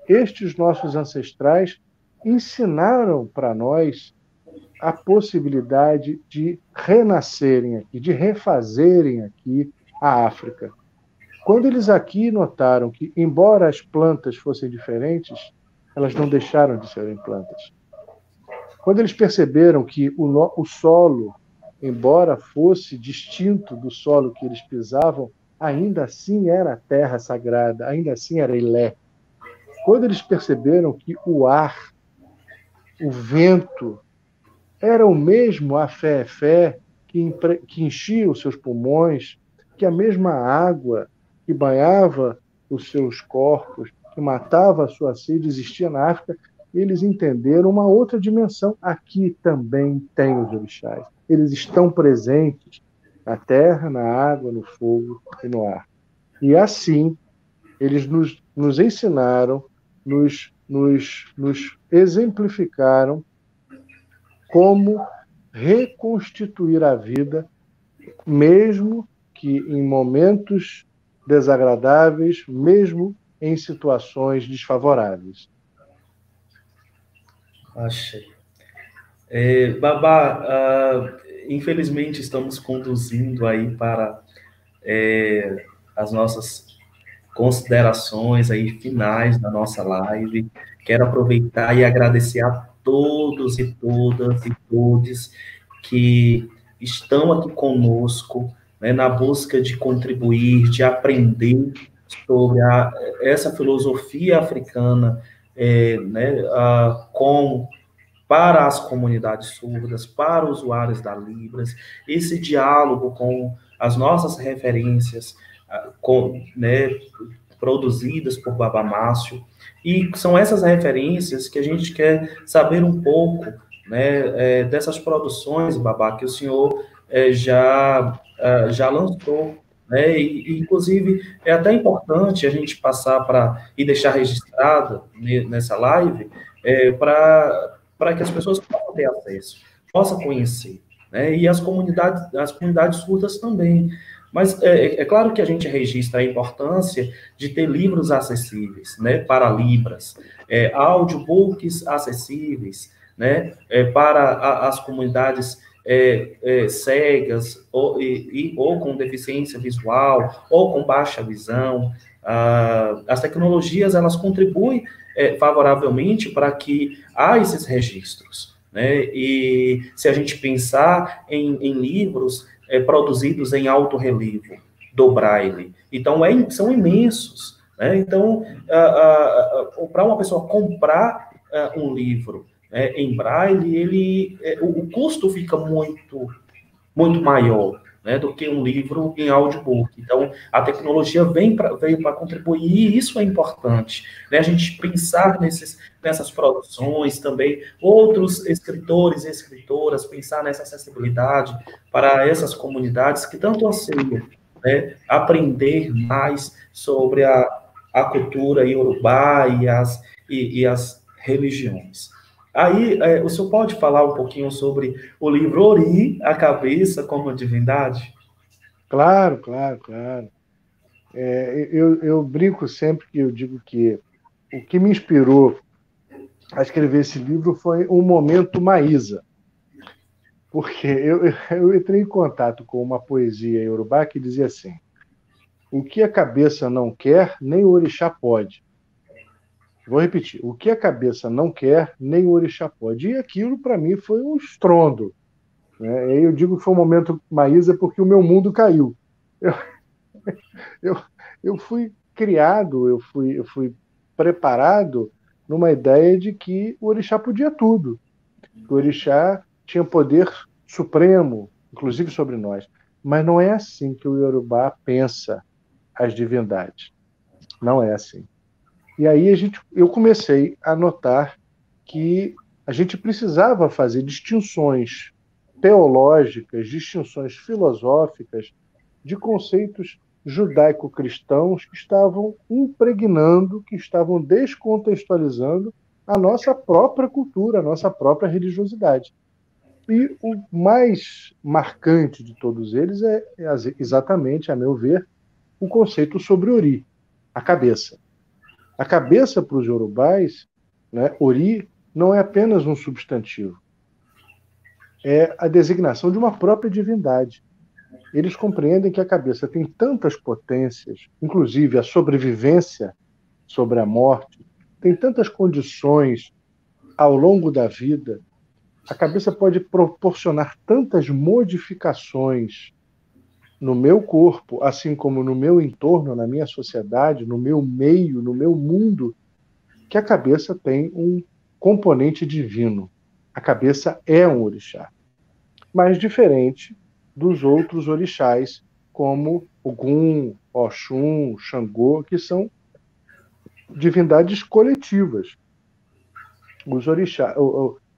estes nossos ancestrais ensinaram para nós a possibilidade de renascerem aqui, de refazerem aqui a África. Quando eles aqui notaram que, embora as plantas fossem diferentes, elas não deixaram de serem plantas. Quando eles perceberam que o solo, embora fosse distinto do solo que eles pisavam, ainda assim era terra sagrada, ainda assim era Ilé. Quando eles perceberam que o ar, o vento, era o mesmo afé-fé que enchia os seus pulmões, que a mesma água que banhava os seus corpos, que matava a sua sede, existia na África, eles entenderam uma outra dimensão. Aqui também tem os orixás. Eles estão presentes na terra, na água, no fogo e no ar. E assim, eles nos ensinaram, nos exemplificaram como reconstituir a vida, mesmo que em momentos desagradáveis, mesmo em situações desfavoráveis. Achei. Babá, infelizmente estamos conduzindo aí para as nossas considerações aí finais da nossa live. Quero aproveitar e agradecer a todos e todas e todes que estão aqui conosco, né, na busca de contribuir, de aprender sobre essa filosofia africana, né, como para as comunidades surdas, para usuários da Libras, esse diálogo com as nossas referências, né, produzidas por Babá Márcio, e são essas referências que a gente quer saber um pouco, né, dessas produções, Babá, que o senhor já lançou, né, e inclusive é até importante a gente passar e deixar registrado nessa live, para que as pessoas possam ter acesso, possam conhecer, né, e as comunidades surdas também. Mas é claro que a gente registra a importância de ter livros acessíveis, né, para Libras, audiobooks acessíveis, né, para as comunidades cegas ou com deficiência visual ou com baixa visão. As tecnologias, elas contribuem favoravelmente para que há esses registros, né? E se a gente pensar em livros produzidos em alto relevo do Braille, então são imensos, né? Então, para uma pessoa comprar um livro em Braille, o custo fica muito maior, né, do que um livro em audiobook. Então, a tecnologia veio para contribuir, e isso é importante, né, a gente pensar nessas produções também, outros escritores e escritoras, pensar nessa acessibilidade para essas comunidades que tanto anseiam, né, aprender mais sobre a cultura iorubá e as religiões. Aí, o senhor pode falar um pouquinho sobre o livro Ori, a Cabeça como a Divindade? Claro, claro, claro. Eu brinco sempre que eu digo que o que me inspirou a escrever esse livro foi um momento Maísa, porque eu entrei em contato com uma poesia iorubá que dizia assim: o que a cabeça não quer, nem o orixá pode. Vou repetir: o que a cabeça não quer, nem o orixá pode. E aquilo, para mim, foi um estrondo, né? Eu digo que foi um momento Maísa porque o meu mundo caiu. Eu, eu, eu fui criado, eu fui preparado numa ideia de que o orixá podia tudo, que o orixá tinha poder supremo, inclusive sobre nós. Mas não é assim que o Iorubá pensa as divindades. Não é assim. E aí eu comecei a notar que a gente precisava fazer distinções teológicas, distinções filosóficas de conceitos judaico-cristãos que estavam impregnando, que estavam descontextualizando a nossa própria cultura, a nossa própria religiosidade. E o mais marcante de todos eles é exatamente, a meu ver, o conceito sobre Ori, a cabeça. A cabeça para os yorubais, né, Ori, não é apenas um substantivo, é a designação de uma própria divindade. Eles compreendem que a cabeça tem tantas potências, inclusive a sobrevivência sobre a morte, tem tantas condições ao longo da vida, a cabeça pode proporcionar tantas modificações no meu corpo, assim como no meu entorno, na minha sociedade, no meu meio, no meu mundo, que a cabeça tem um componente divino. A cabeça é um orixá, mas diferente dos outros orixás, como Ogum, Oxum, Xangô, que são divindades coletivas. Os orixás,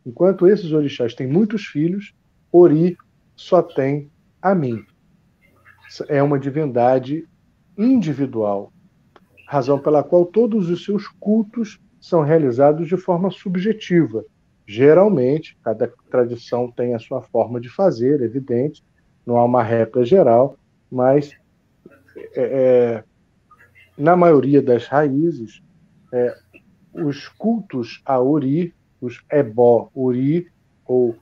enquanto esses orixás têm muitos filhos, Ori só tem a mim. É uma divindade individual, razão pela qual todos os seus cultos são realizados de forma subjetiva. Geralmente, cada tradição tem a sua forma de fazer, evidente, não há uma regra geral, mas na maioria das raízes, os cultos a Ori, os Ebó-Ori ou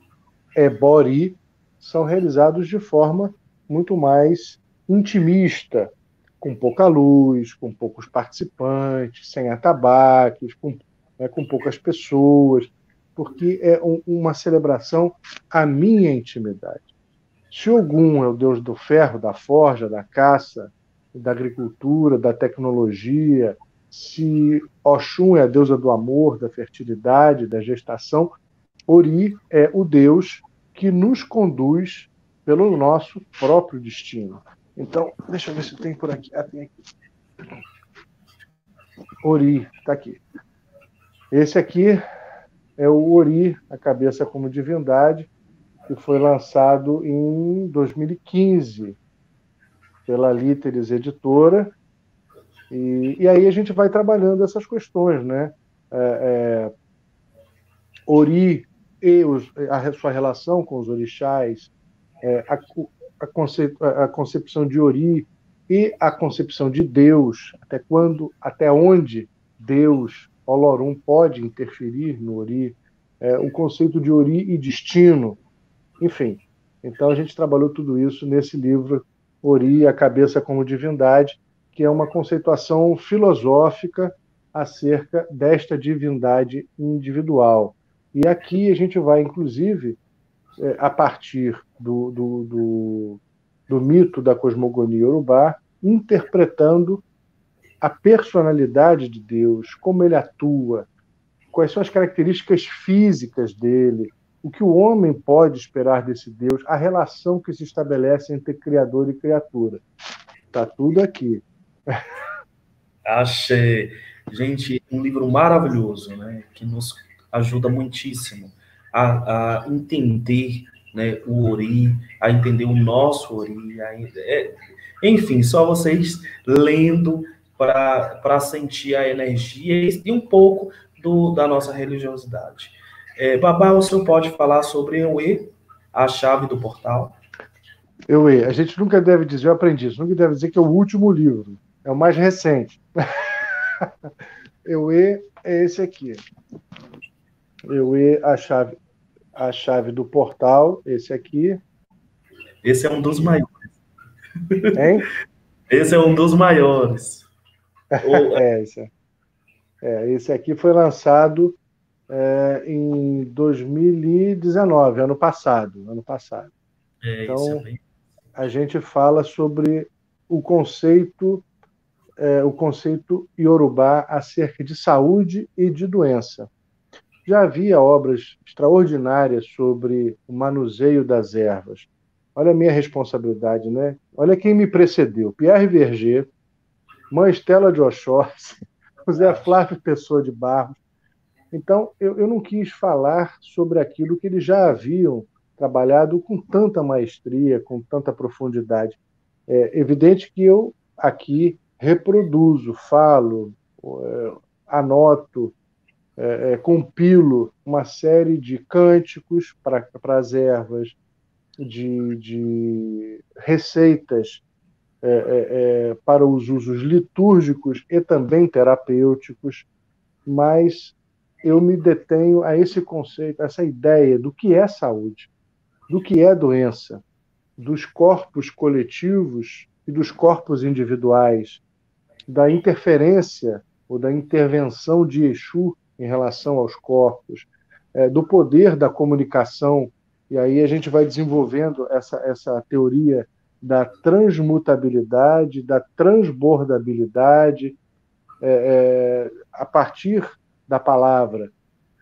Ebori, são realizados de forma muito mais intimista, com pouca luz, com poucos participantes, sem atabaques, com poucas pessoas, porque é uma celebração à minha intimidade. Se Ogum é o deus do ferro, da forja, da caça, da agricultura, da tecnologia, se Oxum é a deusa do amor, da fertilidade, da gestação, Ori é o deus que nos conduz pelo nosso próprio destino. Então, deixa eu ver se tem por aqui. Ah, tem aqui. Ori, está aqui. Esse aqui é o Ori, a cabeça como divindade, que foi lançado em 2015 pela Líteres Editora. E aí a gente vai trabalhando essas questões, né? Ori e a sua relação com os orixás, a concepção de Ori e a concepção de Deus, até onde Deus, Olorum, pode interferir no Ori, o conceito de Ori e destino, enfim. Então a gente trabalhou tudo isso nesse livro, Ori, a Cabeça como Divindade, que é uma conceituação filosófica acerca desta divindade individual. E aqui a gente vai, inclusive, a partir do mito da cosmogonia iorubá, interpretando a personalidade de Deus, como ele atua, quais são as características físicas dele, o que o homem pode esperar desse Deus, a relação que se estabelece entre criador e criatura. Está tudo aqui. Achei, gente, um livro maravilhoso, né? Que nos ajuda muitíssimo a entender, né, o Ori, a entender o nosso Ori. Enfim, só vocês lendo para sentir a energia e um pouco da nossa religiosidade. Babá, o senhor pode falar sobre o E, a chave do portal? A gente nunca deve dizer, eu aprendi isso, nunca deve dizer que é o último livro, é o mais recente. Euê é esse aqui. Euê, a chave do portal, esse aqui. Esse é um dos maiores. Hein? Esse é um dos maiores. Esse aqui foi lançado em 2019, ano passado. Então, a gente fala sobre o conceito iorubá acerca de saúde e de doença. Já havia obras extraordinárias sobre o manuseio das ervas. Olha a minha responsabilidade, né? Olha quem me precedeu. Pierre Verger, Mãe Estela de Oxóssi, José Flávio Pessoa de Barros. Então, eu não quis falar sobre aquilo que eles já haviam trabalhado com tanta maestria, com tanta profundidade. É evidente que eu aqui reproduzo, falo, anoto, compilo uma série de cânticos para as ervas, de receitas para os usos litúrgicos e também terapêuticos, mas eu me detenho a esse conceito, a essa ideia do que é saúde, do que é doença, dos corpos coletivos e dos corpos individuais, da interferência ou da intervenção de Exu em relação aos corpos, do poder da comunicação, e aí a gente vai desenvolvendo essa teoria da transmutabilidade, da transbordabilidade, a partir da palavra,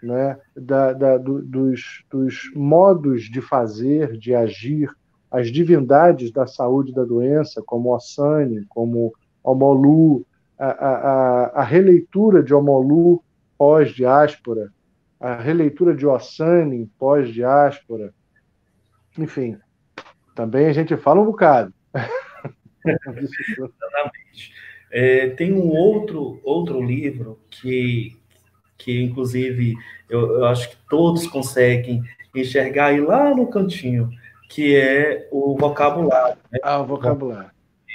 né? dos modos de fazer, de agir, as divindades da saúde e da doença, como Ossani, como Omolu, a releitura de Omolu pós-diáspora, a releitura de Ossani pós-diáspora, enfim, também a gente fala um bocado. Exatamente. Tem um outro livro que inclusive, eu acho que todos conseguem enxergar aí lá no cantinho, que é o vocabulário. Né? O vocabulário.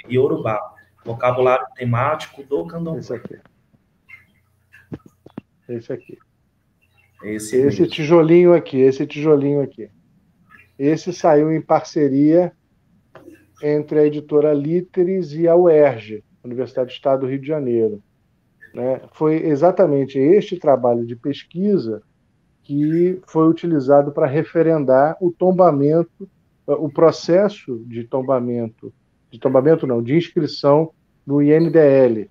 Iorubá. Vocabulário temático do candomblé. Esse aqui. Esse tijolinho aqui. Esse saiu em parceria entre a editora Líteres e a UERJ, Universidade do Estado do Rio de Janeiro. Né? Foi exatamente este trabalho de pesquisa que foi utilizado para referendar o tombamento, o processo de de inscrição no INDL,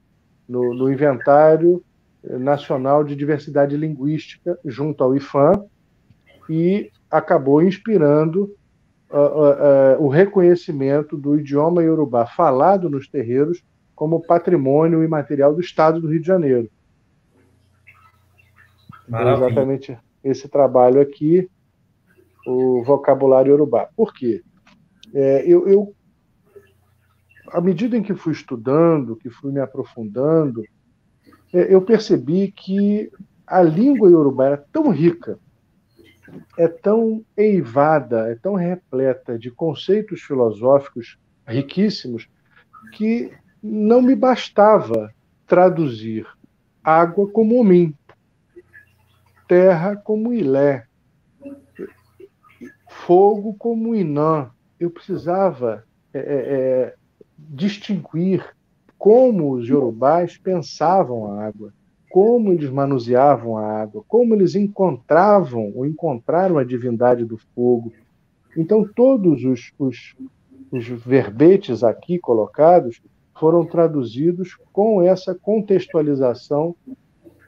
no Inventário Nacional de Diversidade Linguística, junto ao IFAM, e acabou inspirando o reconhecimento do idioma iorubá falado nos terreiros como patrimônio imaterial do Estado do Rio de Janeiro. Maravilha. É exatamente esse trabalho aqui, o vocabulário iorubá. Por quê? À medida em que fui estudando, que fui me aprofundando, eu percebi que a língua iorubá é tão rica, é tão eivada, é tão repleta de conceitos filosóficos riquíssimos, que não me bastava traduzir água como Omim, terra como Ilé, fogo como Inã. Eu precisava distinguir como os iorubás pensavam a água, como eles manuseavam a água, como eles encontraram a divindade do fogo. Então, todos os verbetes aqui colocados foram traduzidos com essa contextualização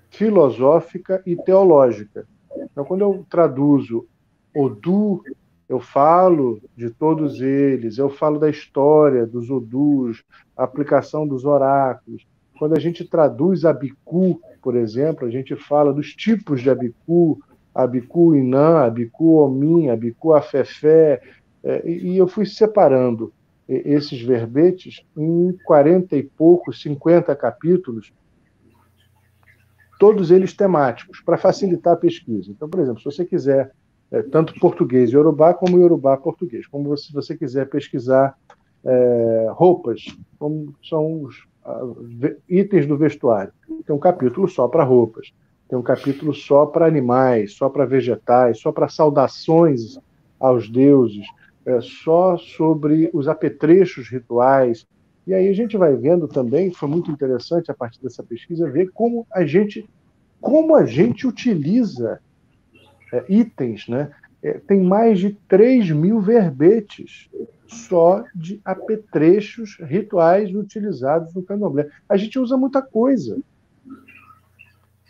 filosófica e teológica. Então, quando eu traduzo Odu, eu falo de todos eles, eu falo da história dos Odus, a aplicação dos oráculos. Quando a gente traduz Abiku, por exemplo, a gente fala dos tipos de Abiku Inã, Abiku Omim, Abiku Afefé, e eu fui separando esses verbetes em 40 e poucos, 50 capítulos, todos eles temáticos, para facilitar a pesquisa. Então, por exemplo, se você quiser tanto português e Yorubá, como Yorubá português, como se você quiser pesquisar roupas, como são os itens do vestuário, tem um capítulo só para roupas, tem um capítulo só para animais, só para vegetais, só para saudações aos deuses, só sobre os apetrechos rituais. E aí a gente vai vendo também, foi muito interessante a partir dessa pesquisa, ver como a gente utiliza itens, né? Tem mais de 3.000 verbetes só de apetrechos rituais utilizados no candomblé. A gente usa muita coisa,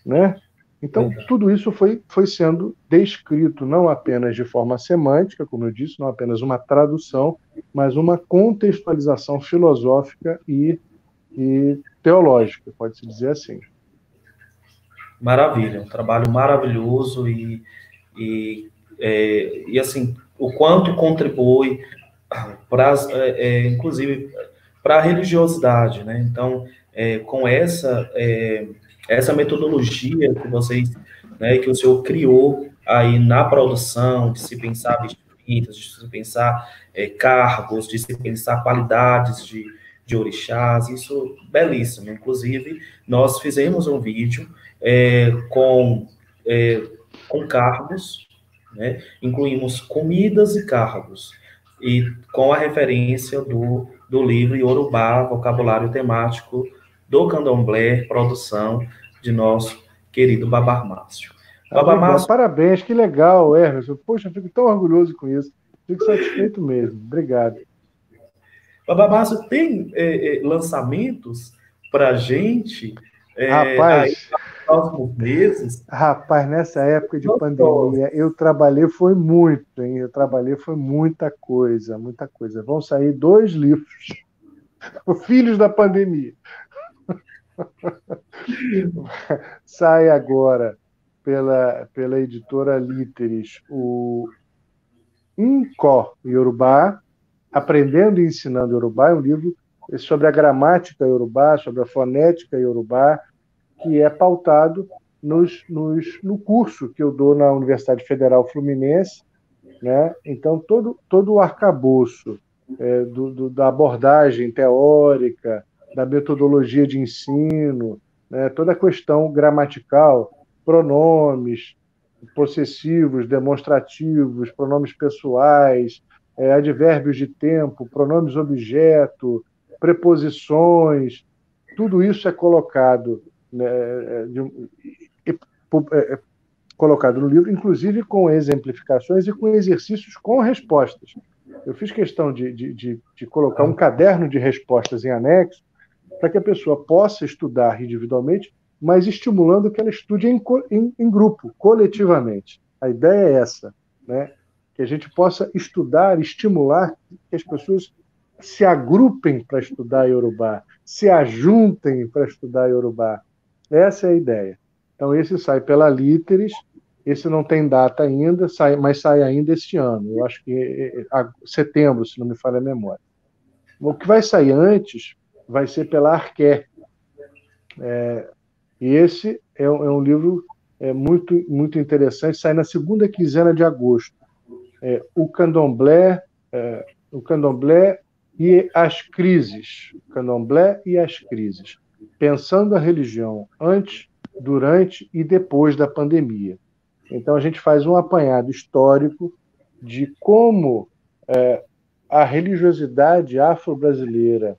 né? Então, tudo isso foi sendo descrito não apenas de forma semântica, como eu disse, não apenas uma tradução, mas uma contextualização filosófica e teológica, pode-se dizer assim. Maravilha, um trabalho maravilhoso e assim, o quanto contribui para, inclusive, para a religiosidade, né? Então, com essa metodologia que vocês, né, que o senhor criou aí na produção, de se pensar vestimentas, de se pensar cargos, de se pensar qualidades de orixás, isso belíssimo. Inclusive, nós fizemos um vídeo com cargos, né? Incluímos comidas e cargos, e com a referência do livro Yorubá, vocabulário temático do Candomblé, produção de nosso querido Babar Márcio. Babar Márcio, parabéns, que legal, Emerson. Poxa, eu fico tão orgulhoso com isso. Fico satisfeito mesmo. Obrigado. Babar Márcio tem lançamentos para a gente aí Rapaz, nos próximos meses? nessa época de pandemia, eu trabalhei foi muito, hein? Eu trabalhei foi muita coisa, muita coisa. Vão sair 2 livros, Filhos da Pandemia. Sai agora pela editora Líteres o Incó Yorubá, Aprendendo e Ensinando Yorubá, é um livro sobre a gramática iorubá, sobre a fonética iorubá, que é pautado no curso que eu dou na Universidade Federal Fluminense, né? Então, todo o arcabouço da abordagem teórica, da metodologia de ensino, né? Toda a questão gramatical, pronomes possessivos, demonstrativos, pronomes pessoais, advérbios de tempo, pronomes objeto, preposições, tudo isso é colocado, né, colocado no livro, inclusive com exemplificações e com exercícios com respostas. Eu fiz questão de colocar um caderno de respostas em anexo para que a pessoa possa estudar individualmente, mas estimulando que ela estude em grupo, coletivamente. A ideia é essa, né? Que a gente possa estudar, estimular que as pessoas se agrupem para estudar Yorubá, se ajuntem para estudar Yorubá. Essa é a ideia. Então, esse sai pela Líteres, esse não tem data ainda, mas sai ainda este ano. Eu acho que setembro, se não me falha a memória. O que vai sair antes vai ser pela Arqué. E esse é um livro muito, muito interessante, sai na segunda quinzena de agosto. O Candomblé e as crises. Candomblé e as crises. Pensando a religião antes, durante e depois da pandemia. Então, a gente faz um apanhado histórico de como a religiosidade afro-brasileira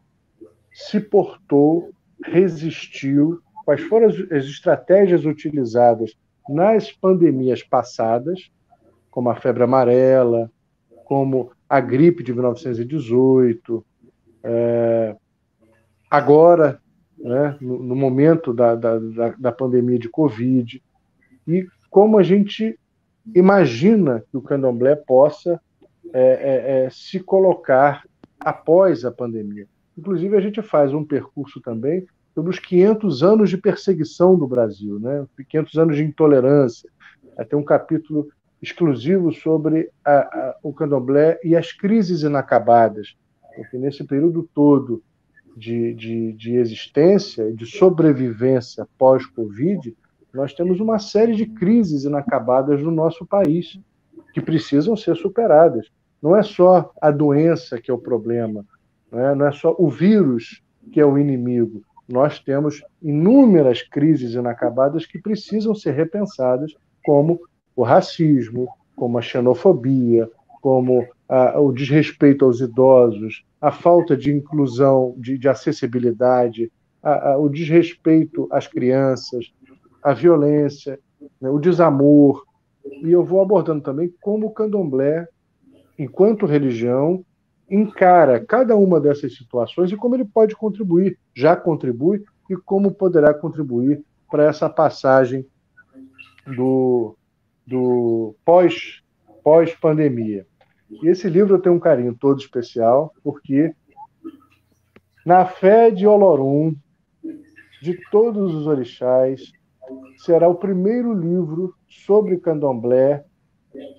se portou, resistiu, quais foram as estratégias utilizadas nas pandemias passadas, como a febre amarela, como a gripe de 1918, agora, né, no momento da pandemia de Covid, e como a gente imagina que o candomblé possa se colocar após a pandemia. Inclusive, a gente faz um percurso também sobre os 500 anos de perseguição do Brasil, né? 500 anos de intolerância. Tem um capítulo exclusivo sobre o candomblé e as crises inacabadas, porque nesse período todo de existência e de sobrevivência pós-Covid, nós temos uma série de crises inacabadas no nosso país que precisam ser superadas. Não é só a doença que é o problema, não é só o vírus que é o inimigo. Nós temos inúmeras crises inacabadas que precisam ser repensadas, como o racismo, como a xenofobia, como o desrespeito aos idosos, a falta de inclusão, de acessibilidade, o desrespeito às crianças, a violência, né, o desamor. E eu vou abordando também como o candomblé, enquanto religião, encara cada uma dessas situações e como ele pode contribuir, já contribui, e como poderá contribuir para essa passagem do pós-pandemia. E esse livro eu tenho um carinho todo especial, porque na fé de Olorum, de todos os orixás, será o primeiro livro sobre candomblé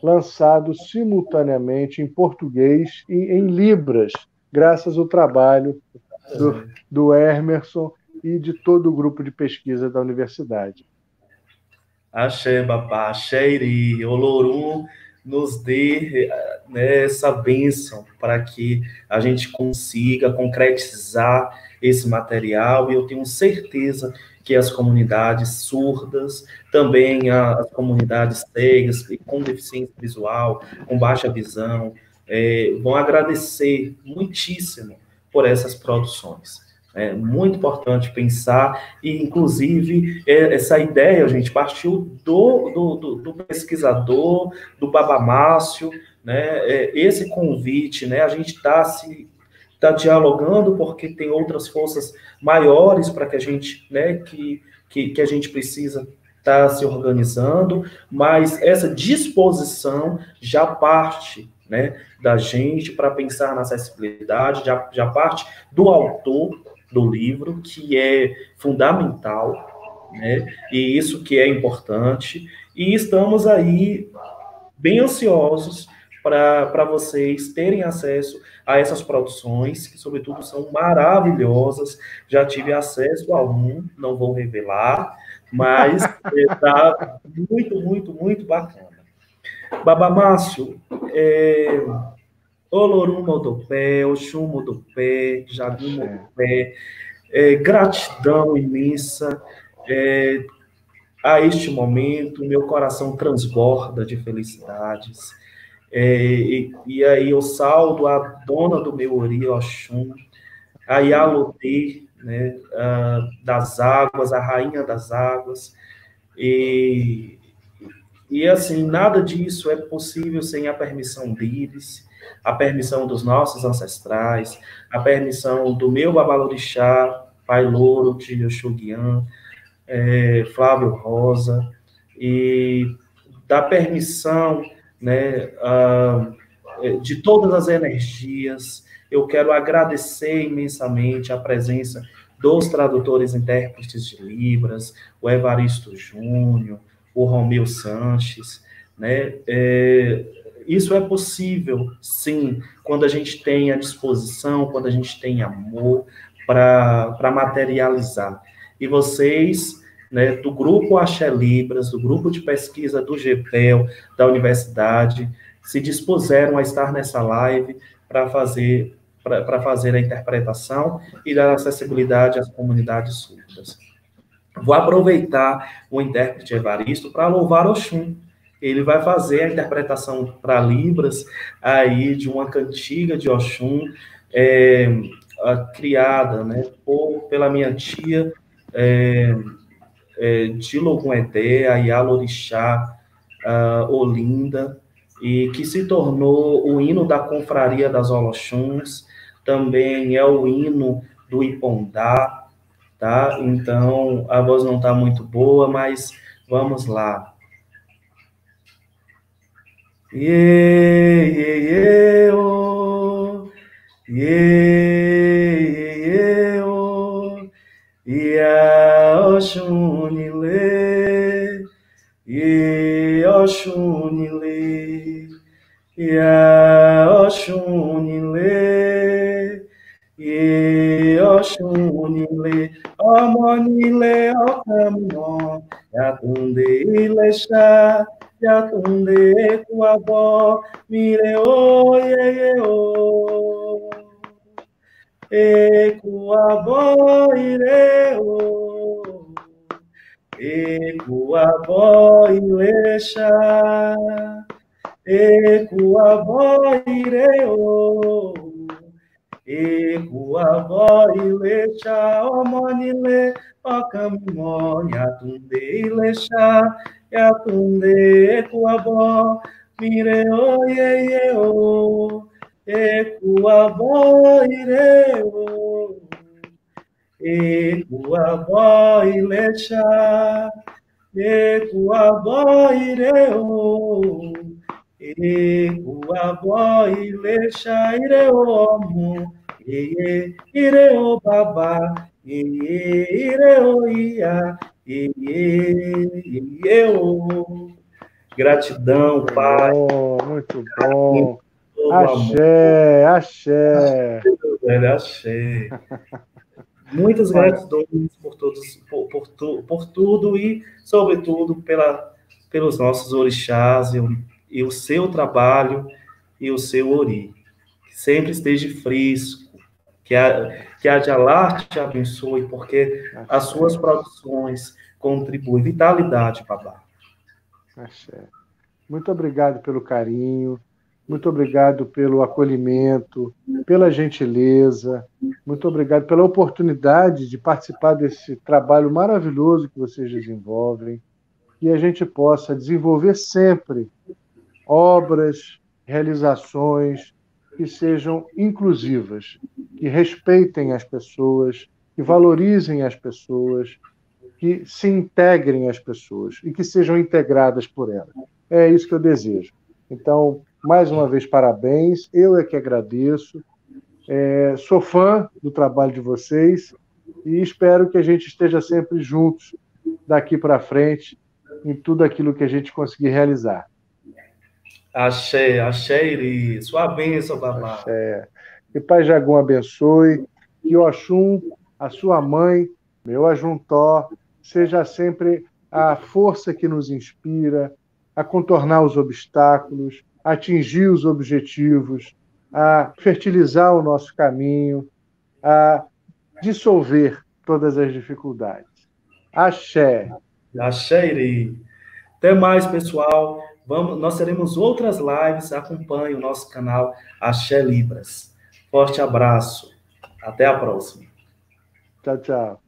lançado simultaneamente em português e em Libras, graças ao trabalho do Emerson e de todo o grupo de pesquisa da universidade. Axé, babá, axé, iri, Olorum nos dê, né, essa bênção para que a gente consiga concretizar esse material, e eu tenho certeza que as comunidades surdas, também as comunidades cegas, com deficiência visual, com baixa visão, vão agradecer muitíssimo por essas produções. É muito importante pensar, e inclusive essa ideia, a gente partiu do pesquisador, do Baba Márcio, né? Esse convite, né? A gente está dialogando porque tem outras forças maiores para que a gente, né? Que a gente precisa estar se organizando, mas essa disposição já parte, né, da gente para pensar na acessibilidade, já parte do autor do livro, que é fundamental, né? E isso que é importante. E estamos aí bem ansiosos para vocês terem acesso a essas produções, que, sobretudo, são maravilhosas. Já tive acesso a um, não vou revelar, mas está muito, muito, muito bacana. Baba Márcio, Olorum Modopé, Oxum Modopé, Jagum Modopé, gratidão imensa a este momento, meu coração transborda de felicidades. E aí eu saldo a dona do meu Ori, Oxum, a Yalotê, né, das águas, a rainha das águas, e assim, nada disso é possível sem a permissão deles, a permissão dos nossos ancestrais, a permissão do meu babalorixá, Pai Louro, Tio Xuguian, Flávio Rosa, e da permissão, né, de todas as energias. Eu quero agradecer imensamente a presença dos tradutores e intérpretes de Libras, o Evaristo Júnior, o Romeu Sanches, né? Isso é possível, sim, quando a gente tem a disposição, quando a gente tem amor para materializar. E vocês, né, do grupo Axé Libras, do grupo de pesquisa do GPEL, da universidade, se dispuseram a estar nessa live para fazer a interpretação e dar acessibilidade às comunidades surdas. Vou aproveitar o intérprete Evaristo para louvar Oxum. Ele vai fazer a interpretação para Libras aí de uma cantiga de Oxum, criada, né, pela minha tia, de Logunedé, a Yalorixá, Olinda, e que se tornou o hino da Confraria das Oloxuns, também é o hino do Ipondá, tá? Então, a voz não está muito boa, mas vamos lá. Iê, iê, iê, ô. Iê, iê, iê, ô. Ia, Oxunilê. Iê, Oxunilê. Ia, Oxunilê. Iê, Oxunilê. Omonilê, Ocaminó. Yatunde, Ilexá. Yatunde, Cuabó. Mire, ô, iê, iê, ô. Ecuabó, ireu, Ecuabó, ilexá, Ecuabó, ireu, Ecuabó, ilexá, omonile, ocamimó, yatunde, ilexá, yatunde, Ecuabó, mireo, ieieo, Ecuabó, ireu, Ecuabó, ilexá, Ecuabó, ireu, Ecuabó, ilexá, ireomo, ireu, babá, ireu, ia, eu. Gratidão, Pai, Muito bom. todo amor, Axé, axé. velho, achei. Muitas Olha, gratidões por todos, por tudo e, sobretudo, pelos nossos orixás e o seu trabalho e o seu ori. Que sempre esteja frisco, que a Jalar te abençoe, porque as suas axé, produções contribuem. Vitalidade, babá. axé. Muito obrigado pelo carinho, muito obrigado pelo acolhimento, pela gentileza, muito obrigado pela oportunidade de participar desse trabalho maravilhoso que vocês desenvolvem, e a gente possa desenvolver sempre obras, realizações que sejam inclusivas, que respeitem as pessoas, que valorizem as pessoas, que se integrem às pessoas e que sejam integradas por elas. É isso que eu desejo. Então, mais uma vez, parabéns. Eu é que agradeço. Sou fã do trabalho de vocês e espero que a gente esteja sempre juntos daqui para frente em tudo aquilo que a gente conseguir realizar. Axé, axé, Iri. Sua bênção, babá. Axé. Que Pai Jagum abençoe, que Oxum, a sua mãe, meu Ajuntó, seja sempre a força que nos inspira a contornar os obstáculos, a atingir os objetivos, a fertilizar o nosso caminho, a dissolver todas as dificuldades. Axé. Axé, Iri. Até mais, pessoal. Nós teremos outras lives. Acompanhe o nosso canal Axé Libras. Forte abraço. Até a próxima. Tchau, tchau.